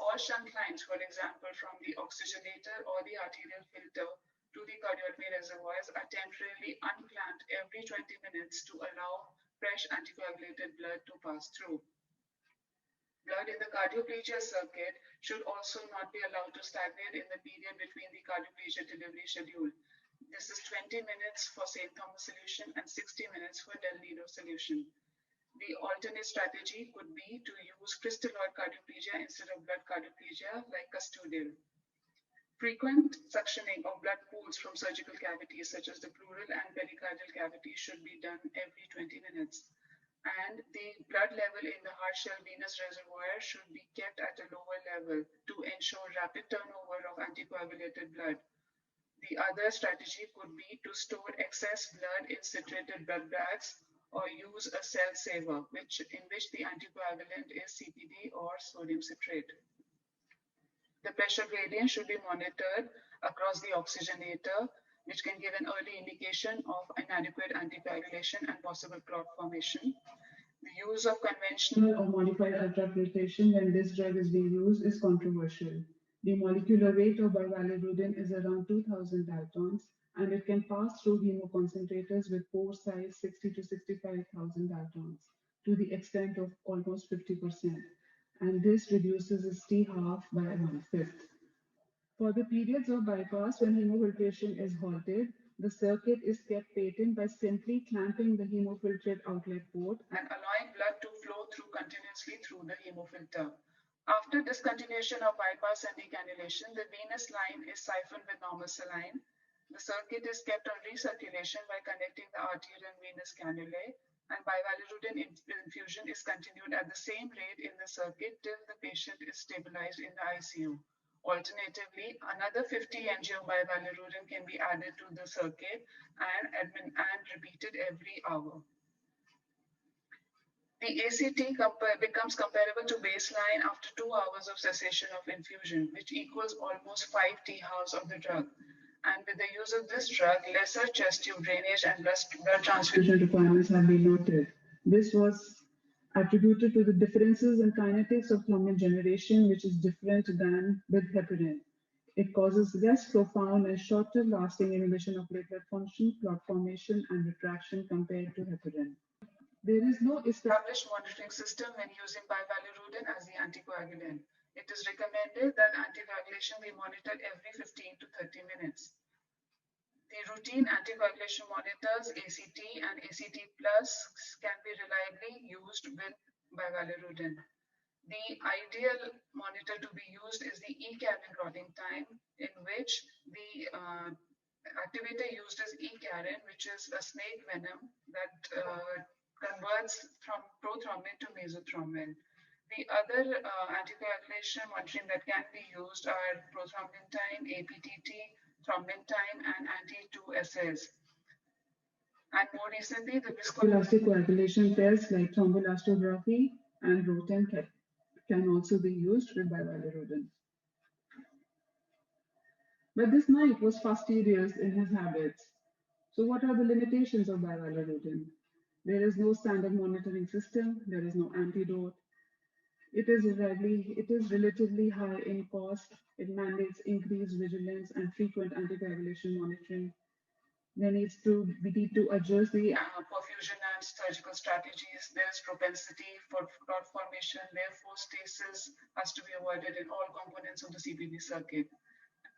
all shunt lines, for example, from the oxygenator or the arterial filter to the cardiopulmonary reservoirs are temporarily unplanked every 20 minutes to allow fresh anticoagulated blood to pass through. Blood in the cardioplegia circuit should also not be allowed to stagnate in the period between the cardioplegia delivery schedule. This is 20 minutes for St. Thomas solution and 60 minutes for Del Nido solution. The alternate strategy could be to use crystalloid cardioplegia instead of blood cardioplegia like custodial. Frequent suctioning of blood pools from surgical cavities such as the pleural and pericardial cavities should be done every 20 minutes. And the blood level in the heart shell venous reservoir should be kept at a lower level to ensure rapid turnover of anticoagulated blood. The other strategy could be to store excess blood in citrated blood bags or use a cell saver, in which the anticoagulant is CPD or sodium citrate. The pressure gradient should be monitored across the oxygenator, which can give an early indication of inadequate anticoagulation and possible clot formation. The use of conventional or modified ultrafiltration when this drug is being used is controversial. The molecular weight of bivalirudin is around 2000 daltons, and it can pass through hemoconcentrators with pore size 60 to 65,000 daltons to the extent of almost 50%, and this reduces its T-half by 1/5. For the periods of bypass when hemofiltration is halted, the circuit is kept patent by simply clamping the hemofiltrate outlet port and allowing blood to flow through continuously through the hemofilter. After discontinuation of bypass and decannulation, the venous line is siphoned with normal saline. The circuit is kept on recirculation by connecting the arterial and venous cannulae, and bivalirudin infusion is continued at the same rate in the circuit till the patient is stabilized in the ICU. Alternatively, another 50 mg of bivalirudin can be added to the circuit and repeated every hour. The ACT becomes comparable to baseline after 2 hours of cessation of infusion, which equals almost 5 T-halves of the drug. And with the use of this drug, lesser chest tube drainage and blood transfusion requirements have been noted. This was attributed to the differences in kinetics of thrombin generation, which is different than with heparin. It causes less profound and shorter lasting inhibition of platelet function, clot formation, and retraction compared to heparin. There is no established monitoring system when using bivalirudin as the anticoagulant. It is recommended that anticoagulation be monitored every 15 to 30 minutes. The routine anticoagulation monitors, ACT and ACT plus, can be reliably used with bivalirudin. The ideal monitor to be used is the E-carrin clotting time, in which the activator used is E-carrin, which is a snake venom that converts from prothrombin to mesothrombin. The other anticoagulation monitoring that can be used are prothrombin time, APTT, thrombin time, and anti-2SS. And more recently, the viscoelastic coagulation tests like thromboelastography and ROTEM can also be used with bivalirudin. But this knight was fastidious in his habits. So what are the limitations of bivalirudin? There is no standard monitoring system. There is no antidote. It is relatively high in cost. It mandates increased vigilance and frequent anticoagulation monitoring. We need to adjust the perfusion and surgical strategies. There is propensity for clot formation. Therefore, stasis has to be avoided in all components of the CPB circuit.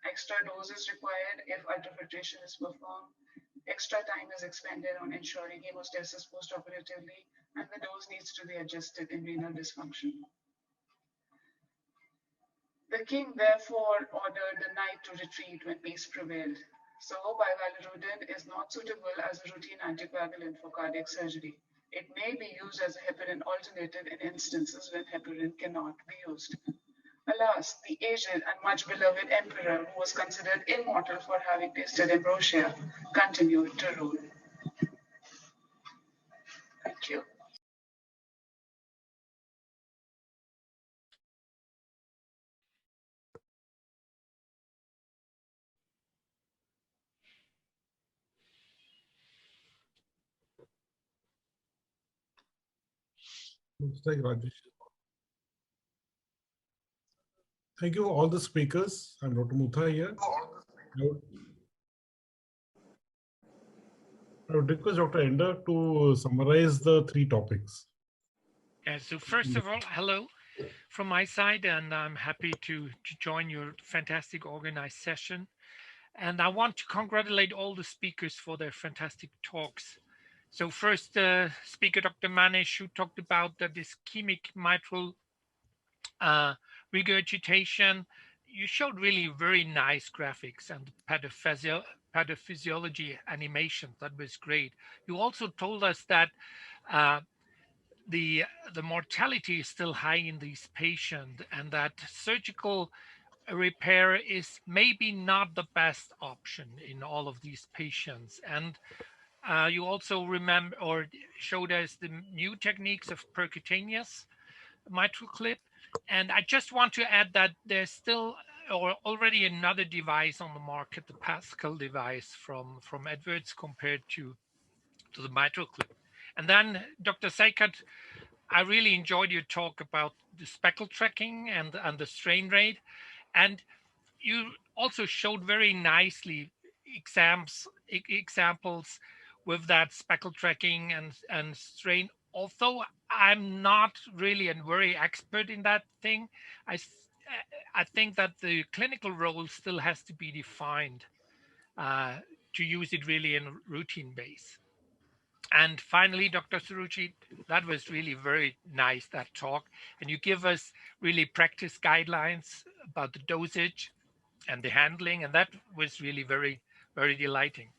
Extra dose is required if ultrafiltration is performed. Extra time is expended on ensuring hemostasis postoperatively, and the dose needs to be adjusted in renal dysfunction. The king therefore ordered the knight to retreat when peace prevailed. So bivalirudin is not suitable as a routine anticoagulant for cardiac surgery. It may be used as a heparin alternative in instances when heparin cannot be used. Alas, the aged and much beloved emperor, who was considered immortal for having tasted ambrosia, continued to rule. Thank you. Looks like Rajesh. Thank you all the speakers. I'm Dr. Mutha here. I would request Dr. Ender to summarize the 3 topics. Yeah, so first of all, hello from my side, and I'm happy to join your fantastic organized session. And I want to congratulate all the speakers for their fantastic talks. So first, speaker Dr. Manish, who talked about the ischemic mitral regurgitation. You showed really very nice graphics and pathophysiology animation. That was great. You also told us that the mortality is still high in these patients, and that surgical repair is maybe not the best option in all of these patients. And you also remember or showed us the new techniques of percutaneous mitral clip. And I just want to add that there's still or already another device on the market, the Pascal device from Edwards, compared to the mitral clip. And then Dr. Seikat, I really enjoyed your talk about the speckle tracking and the strain rate. And you also showed very nicely examples with that speckle tracking and strain. Although I'm not really a very expert in that thing, I think that the clinical role still has to be defined to use it really in routine base. And finally, Dr. Suruchi, that was really very nice, that talk. And you give us really practice guidelines about the dosage and the handling. And that was really very, very delighting.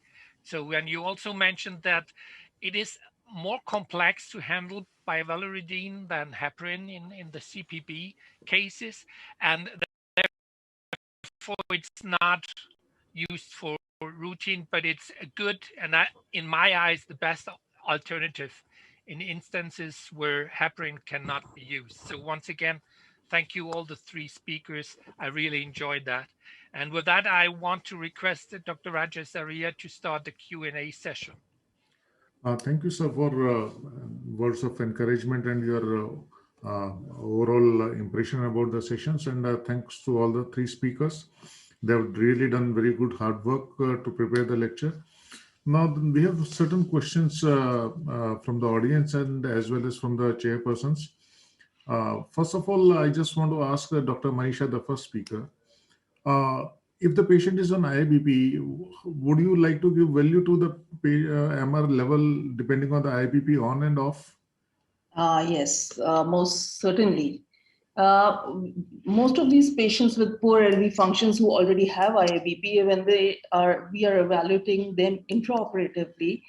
So when you also mentioned that it is more complex to handle bivalirudine than heparin in the CPB cases. And therefore it's not used for routine, but it's a good, and in my eyes, the best alternative in instances where heparin cannot be used. So once again, thank you all the 3 speakers. I really enjoyed that. And with that, I want to request Dr. Rajesh Arya to start the Q&A session. Thank you, sir, for words of encouragement and your overall impression about the sessions. And thanks to all the 3 speakers. They have really done very good hard work to prepare the lecture. Now, we have certain questions from the audience and as well as from the chairpersons. First of all, I just want to ask Dr. Manisha, the first speaker, if the patient is on IABP, would you like to give value to the MR level depending on the IABP on and off? Yes, most certainly. Most of these patients with poor LV functions who already have IABP, when we are evaluating them intraoperatively,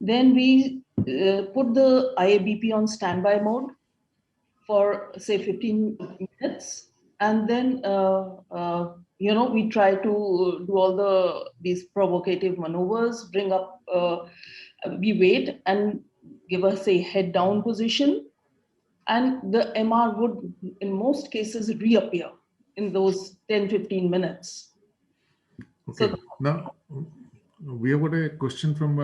then we put the IABP on standby mode for say 15 minutes, and then we try to do all these provocative maneuvers, bring up, we wait and give us a head down position, and the MR would in most cases reappear in those 10-15 minutes. Okay. So now we have got a question from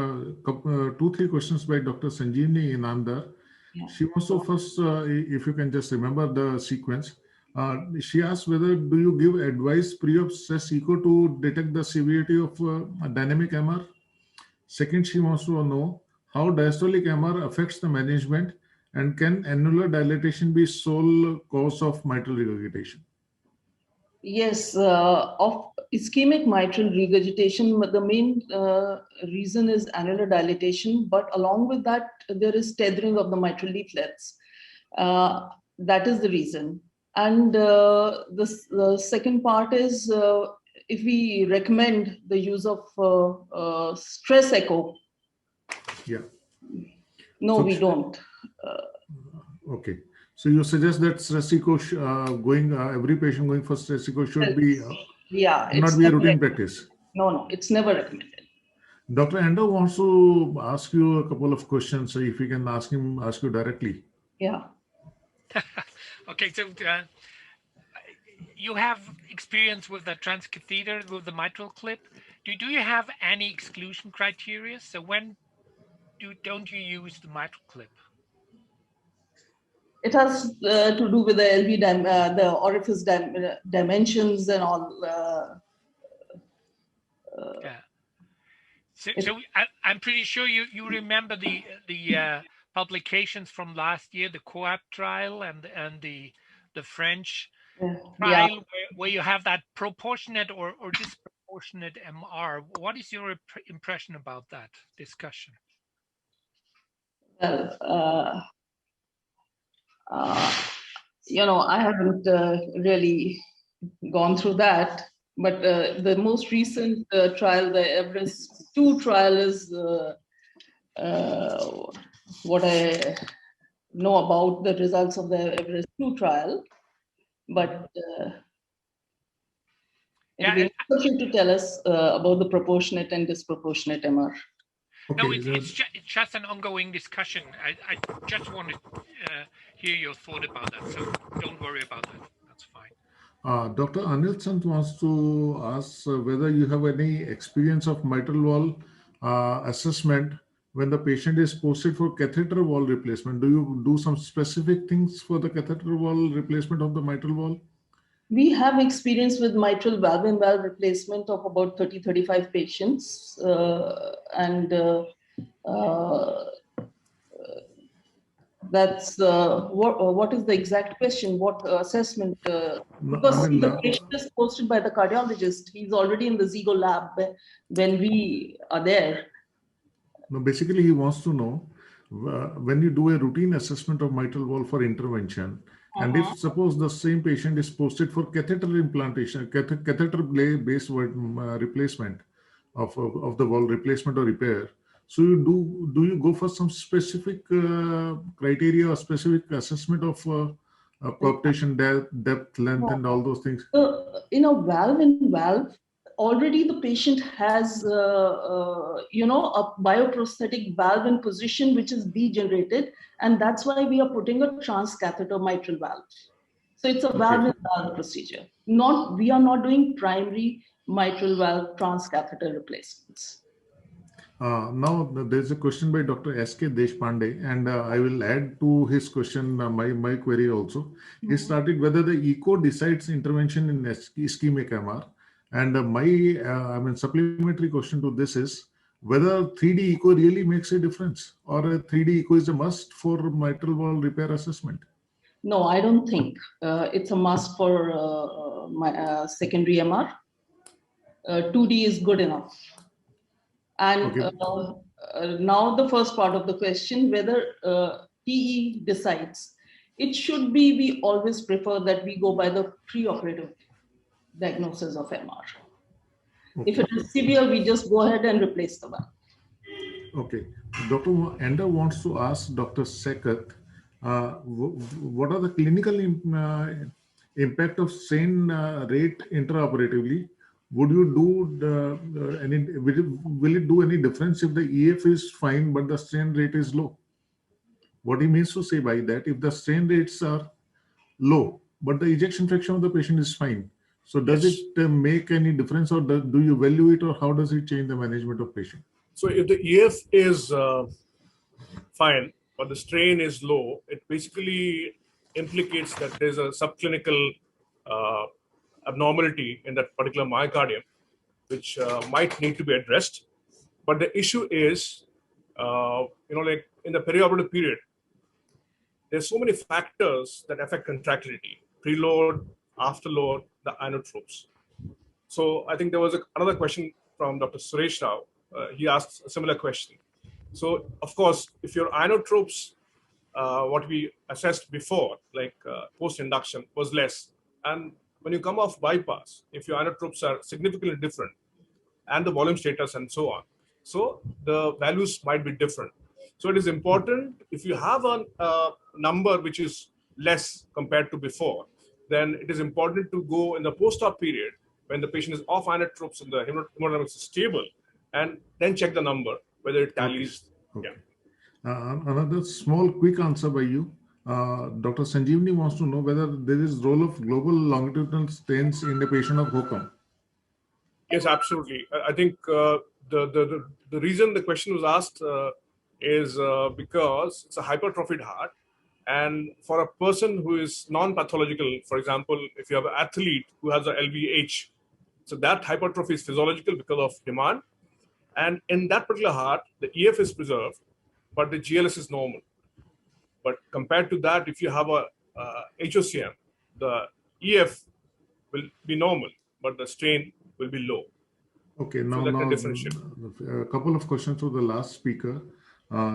2-3 questions by Dr. Sanjeevni Inamdar. Yeah. She wants to first, if you can just remember the sequence, she asked whether do you give advice pre-op stress echo to detect the severity of dynamic MR? Second, she wants to know how diastolic MR affects the management, and can annular dilatation be sole cause of mitral regurgitation? Yes, of ischemic mitral regurgitation, the main reason is annular dilatation, but along with that, there is tethering of the mitral leaflets. That is the reason. And the second part is if we recommend the use of stress echo. Yeah. No, so we don't. Okay. So you suggest that stress echo every patient going for stress echo should be not be a routine practice. No, it's never recommended. Dr. Endo wants to ask you a couple of questions. So if we can ask you directly. Yeah. Okay, so you have experience with the transcatheter, with the mitral clip. Do you have any exclusion criteria? So when don't you use the mitral clip? It has to do with the LV, the orifice dimensions and all. Yeah. So I'm pretty sure you remember the publications from last year, the COAP trial and the French trial, where you have that proportionate or disproportionate MR. What is your impression about that discussion? Well, I haven't really gone through that, but the most recent trial, the Everest 2 trial, is what I know about the results of the Everest 2 trial. But it'll be interesting to tell us about the proportionate and disproportionate MR. Okay, no, it's just an ongoing discussion. I just want to hear your thought about that, so don't worry about that. That's fine. Dr. Anil Sant wants to ask whether you have any experience of mitral wall assessment when the patient is posted for catheter wall replacement. Do you do some specific things for the catheter wall replacement of the mitral wall? We have experience with mitral valve-in-valve replacement of about 30-35 patients. That's what is the exact question? What assessment? Because the patient is posted by the cardiologist. He's already in the Zigo lab when we are there. No, basically he wants to know when you do a routine assessment of mitral wall for intervention, and if suppose the same patient is posted for catheter implantation, catheter-based replacement of the wall replacement or repair, so do you go for some specific criteria or specific assessment of coaptation depth, length, and all those things? In a valve-in-valve, already the patient has a bioprosthetic valve in position which is degenerated, and that's why we are putting a transcatheter mitral valve. So it's a valve-in-valve procedure. We are not doing primary mitral valve transcatheter replacements. Now there's a question by Dr. S.K. Deshpande, and I will add to his question my query also. He started whether the echo decides intervention in ischemic MR, and my supplementary question to this is whether 3D echo really makes a difference, or a 3D echo is a must for mitral wall repair assessment. No, I don't think it's a must for secondary MR. 2D is good enough. And now the first part of the question, whether PE decides. It should be, we always prefer that we go by the preoperative diagnosis of MR. If it is severe, we just go ahead and replace the valve. Okay. Dr. Ender wants to ask Dr. Sekat, what are the clinical impact of strain rate intraoperatively? Would you do will it do any difference if the EF is fine but the strain rate is low? What he means to say by that, if the strain rates are low but the ejection fraction of the patient is fine, so does it make any difference, or do you value it, or how does it change the management of patient? So if the EF is fine but the strain is low, it basically implicates that there's a subclinical abnormality in that particular myocardium, which might need to be addressed. But the issue is, like in the perioperative period, there's so many factors that affect contractility: preload, afterload, the inotropes. So I think there was another question from Dr. Suresh Rao. He asked a similar question. So of course, if your inotropes, what we assessed before, like post-induction, was less, and when you come off bypass, if your inotropes are significantly different, and the volume status and so on, so the values might be different. So it is important, if you have a number which is less compared to before, then it is important to go in the post-op period when the patient is off inotropes and the hemodynamics is stable, and then check the number, whether it tallies. Okay. Yeah. Another small quick answer by you. Dr. Sanjeevani wants to know whether there is role of global longitudinal stains in the patient of HOCM. Yes, absolutely. I think the reason the question was asked is because it's a hypertrophied heart. And for a person who is non-pathological, for example, if you have an athlete who has a LVH, so that hypertrophy is physiological because of demand. And in that particular heart, the EF is preserved, but the GLS is normal. But compared to that, if you have a HOCM, the EF will be normal, but the strain will be low. Okay, So now, that can differentiate. a couple of questions to the last speaker.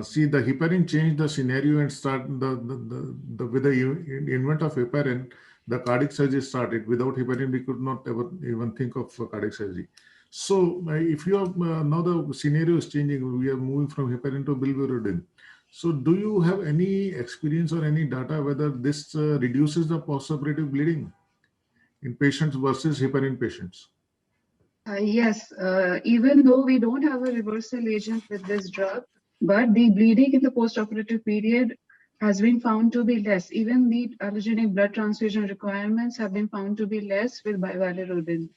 See, the heparin changed the scenario and start with the invent of heparin, the cardiac surgery started. Without heparin, we could not ever even think of cardiac surgery. So, if you have now the scenario is changing, we are moving from heparin to biliverdin. So, do you have any experience or any data whether this reduces the postoperative bleeding in patients versus heparin patients? Yes, even though we don't have a reversal agent with this drug, but the bleeding in the postoperative period has been found to be less. Even the allogeneic blood transfusion requirements have been found to be less with bivalirudin.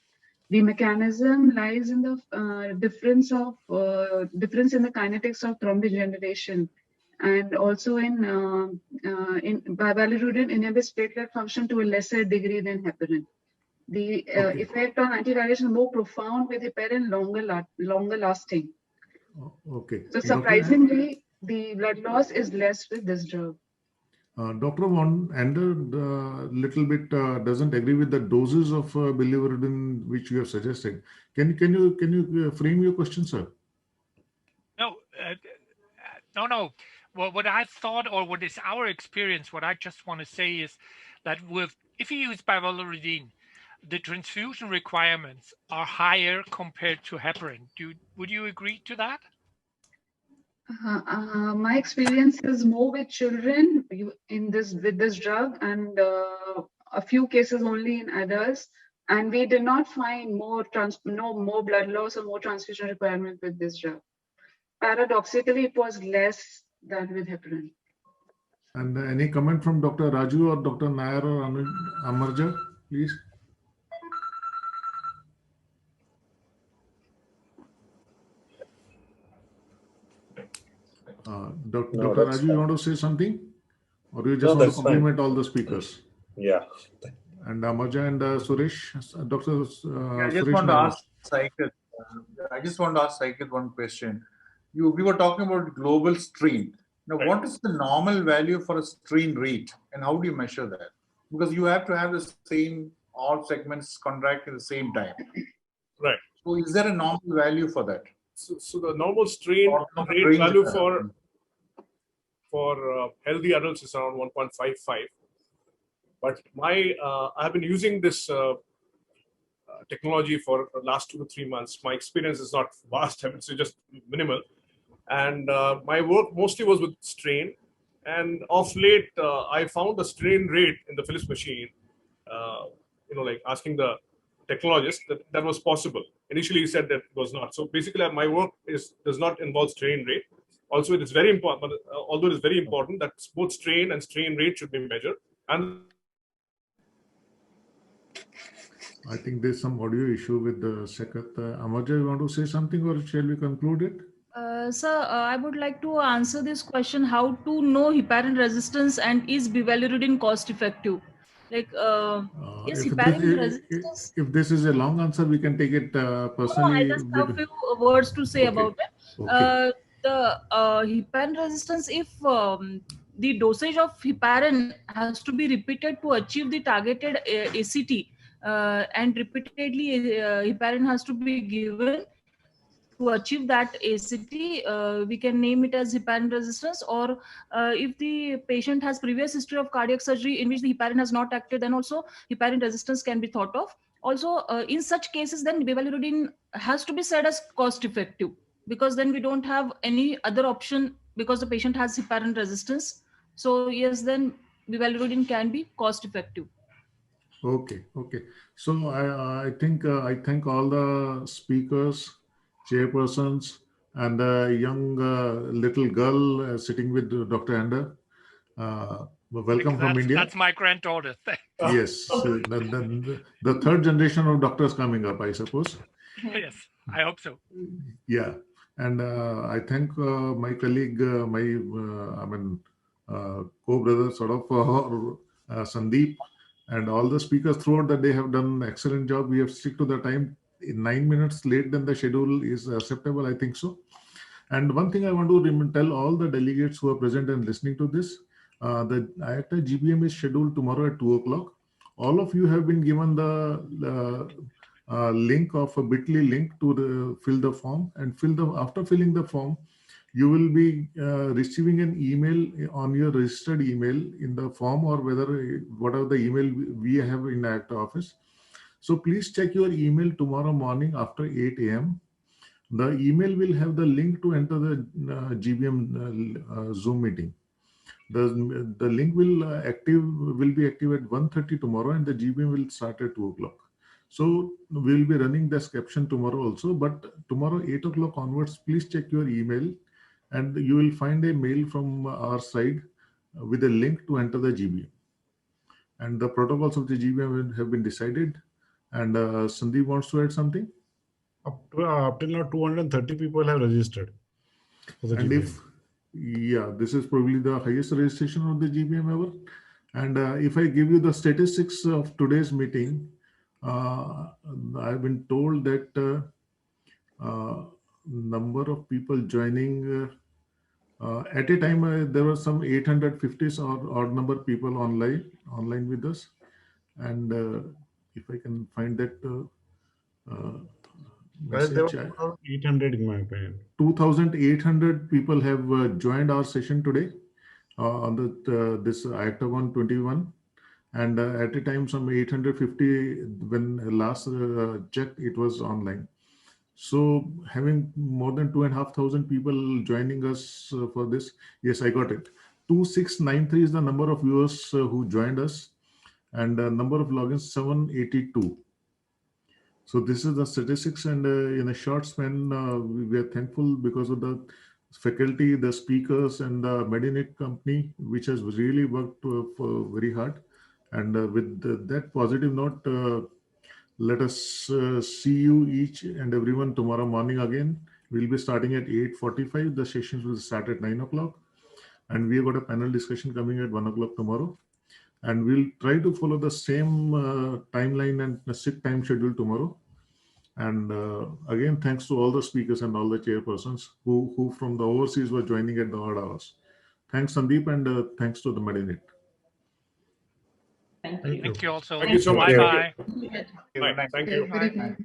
The mechanism lies in the difference in the kinetics of thrombin generation, and also in bivalirudin inhibits platelet function to a lesser degree than heparin. The effect on anticoagulation is more profound with heparin, longer lasting. Okay. So surprisingly, the blood loss is less with this drug. Dr. Von Ender little bit doesn't agree with the doses of biliverdin which you have suggested. Can you frame your question, sir? No. Well, what I thought, or what is our experience, what I just want to say is that if you use bivalirudin, the transfusion requirements are higher compared to heparin. Would you agree to that? My experience is more with children with this drug, and a few cases only in adults. And we did not find more blood loss or more transfusion requirement with this drug. Paradoxically, it was less than with heparin. And any comment from Dr. Raju or Dr. Nair or Amarja, please? Dr. Raju, you want to say something? Or you just want to compliment all the speakers? Yeah. And Amarja and Suresh, Dr. I just want to ask Saikat one question. We were talking about global strain. Now, what is the normal value for a strain rate, and how do you measure that? Because you have to have the same all segments contract at the same time. Right. So, is there a normal value for that? So the normal strain rate value for healthy adults is around 1.55. But I have been using this technology for the last 2 to 3 months. My experience is not vast; I would say just minimal. And my work mostly was with strain. And of late, I found the strain rate in the Philips machine. Like asking the technologist that was possible. Initially, he said that it was not. So basically, my work does not involve strain rate. Also, it is very important. Although it is very important that both strain and strain rate should be measured. And I think there's some audio issue with the Saikat. Amarja, you want to say something, or shall we conclude it? Sir, I would like to answer this question: how to know heparin resistance, and is bivalirudin cost effective? Yes, heparin resistance. If this is a long answer, we can take it personally. I just have a few words to say about it. Okay. The heparin resistance, if the dosage of heparin has to be repeated to achieve the targeted ACT, and repeatedly heparin has to be given to achieve that ACT, we can name it as heparin resistance. Or if the patient has previous history of cardiac surgery in which the heparin has not acted, then also heparin resistance can be thought of. Also, in such cases, then bivalirudin has to be said as cost effective, because then we don't have any other option because the patient has heparin resistance. So yes, then Vivalodin can be cost effective. Okay. So I think I thank all the speakers, chairpersons, and the young little girl sitting with Dr. Ander. Welcome from India. That's my granddaughter. Yes, the third generation of doctors coming up, I suppose. Yes, I hope so. Yeah, and I thank my colleague, co-brother, sort of Sandeep, and all the speakers throughout that they have done excellent job. We have stick to the time. 9 minutes late than the schedule is acceptable, I think so. And one thing I want to tell all the delegates who are present and listening to this, the IACTA GBM is scheduled tomorrow at 2 o'clock. All of you have been given the link of a bit.ly link to fill the form, and after filling the form, you will be receiving an email on your registered email in the form, or whatever the email we have in the IACTA office. So please check your email tomorrow morning after 8 a.m. The email will have the link to enter the GBM Zoom meeting. The link will be active at 1:30 tomorrow, and the GBM will start at 2 o'clock. So we'll be running this caption tomorrow also, but tomorrow 8 o'clock onwards, please check your email, and you will find a mail from our side with a link to enter the GBM. And the protocols of the GBM have been decided. And Sandeep wants to add something? Up till now, 230 people have registered for the GBM. This is probably the highest registration of the GBM ever. And if I give you the statistics of today's meeting, I've been told that number of people joining at a time, there were some 850 or odd number people online with us. And if I can find that message, 800 in my opinion. 2,800 people have joined our session today on this IACTACON 21, and at a time some 850 when last checked it was online. So having more than 2,500 people joining us for this, yes, I got it. 2693 is the number of viewers who joined us, and number of logins 782. So this is the statistics, and in a short span, we are thankful because of the faculty, the speakers, and the Medinet company, which has really worked very hard. And with that positive note, let us see you each and everyone tomorrow morning again. We'll be starting at 8:45. The sessions will start at 9 o'clock. And we've got a panel discussion coming at 1 o'clock tomorrow. And we'll try to follow the same timeline and the strict time schedule tomorrow. And again, thanks to all the speakers and all the chairpersons who from the overseas were joining at the odd hours. Thanks, Sandeep, and thanks to the Medinet. Thank you. Thank you also. Thank you so much. Bye-bye. Bye. Thank you. Good evening.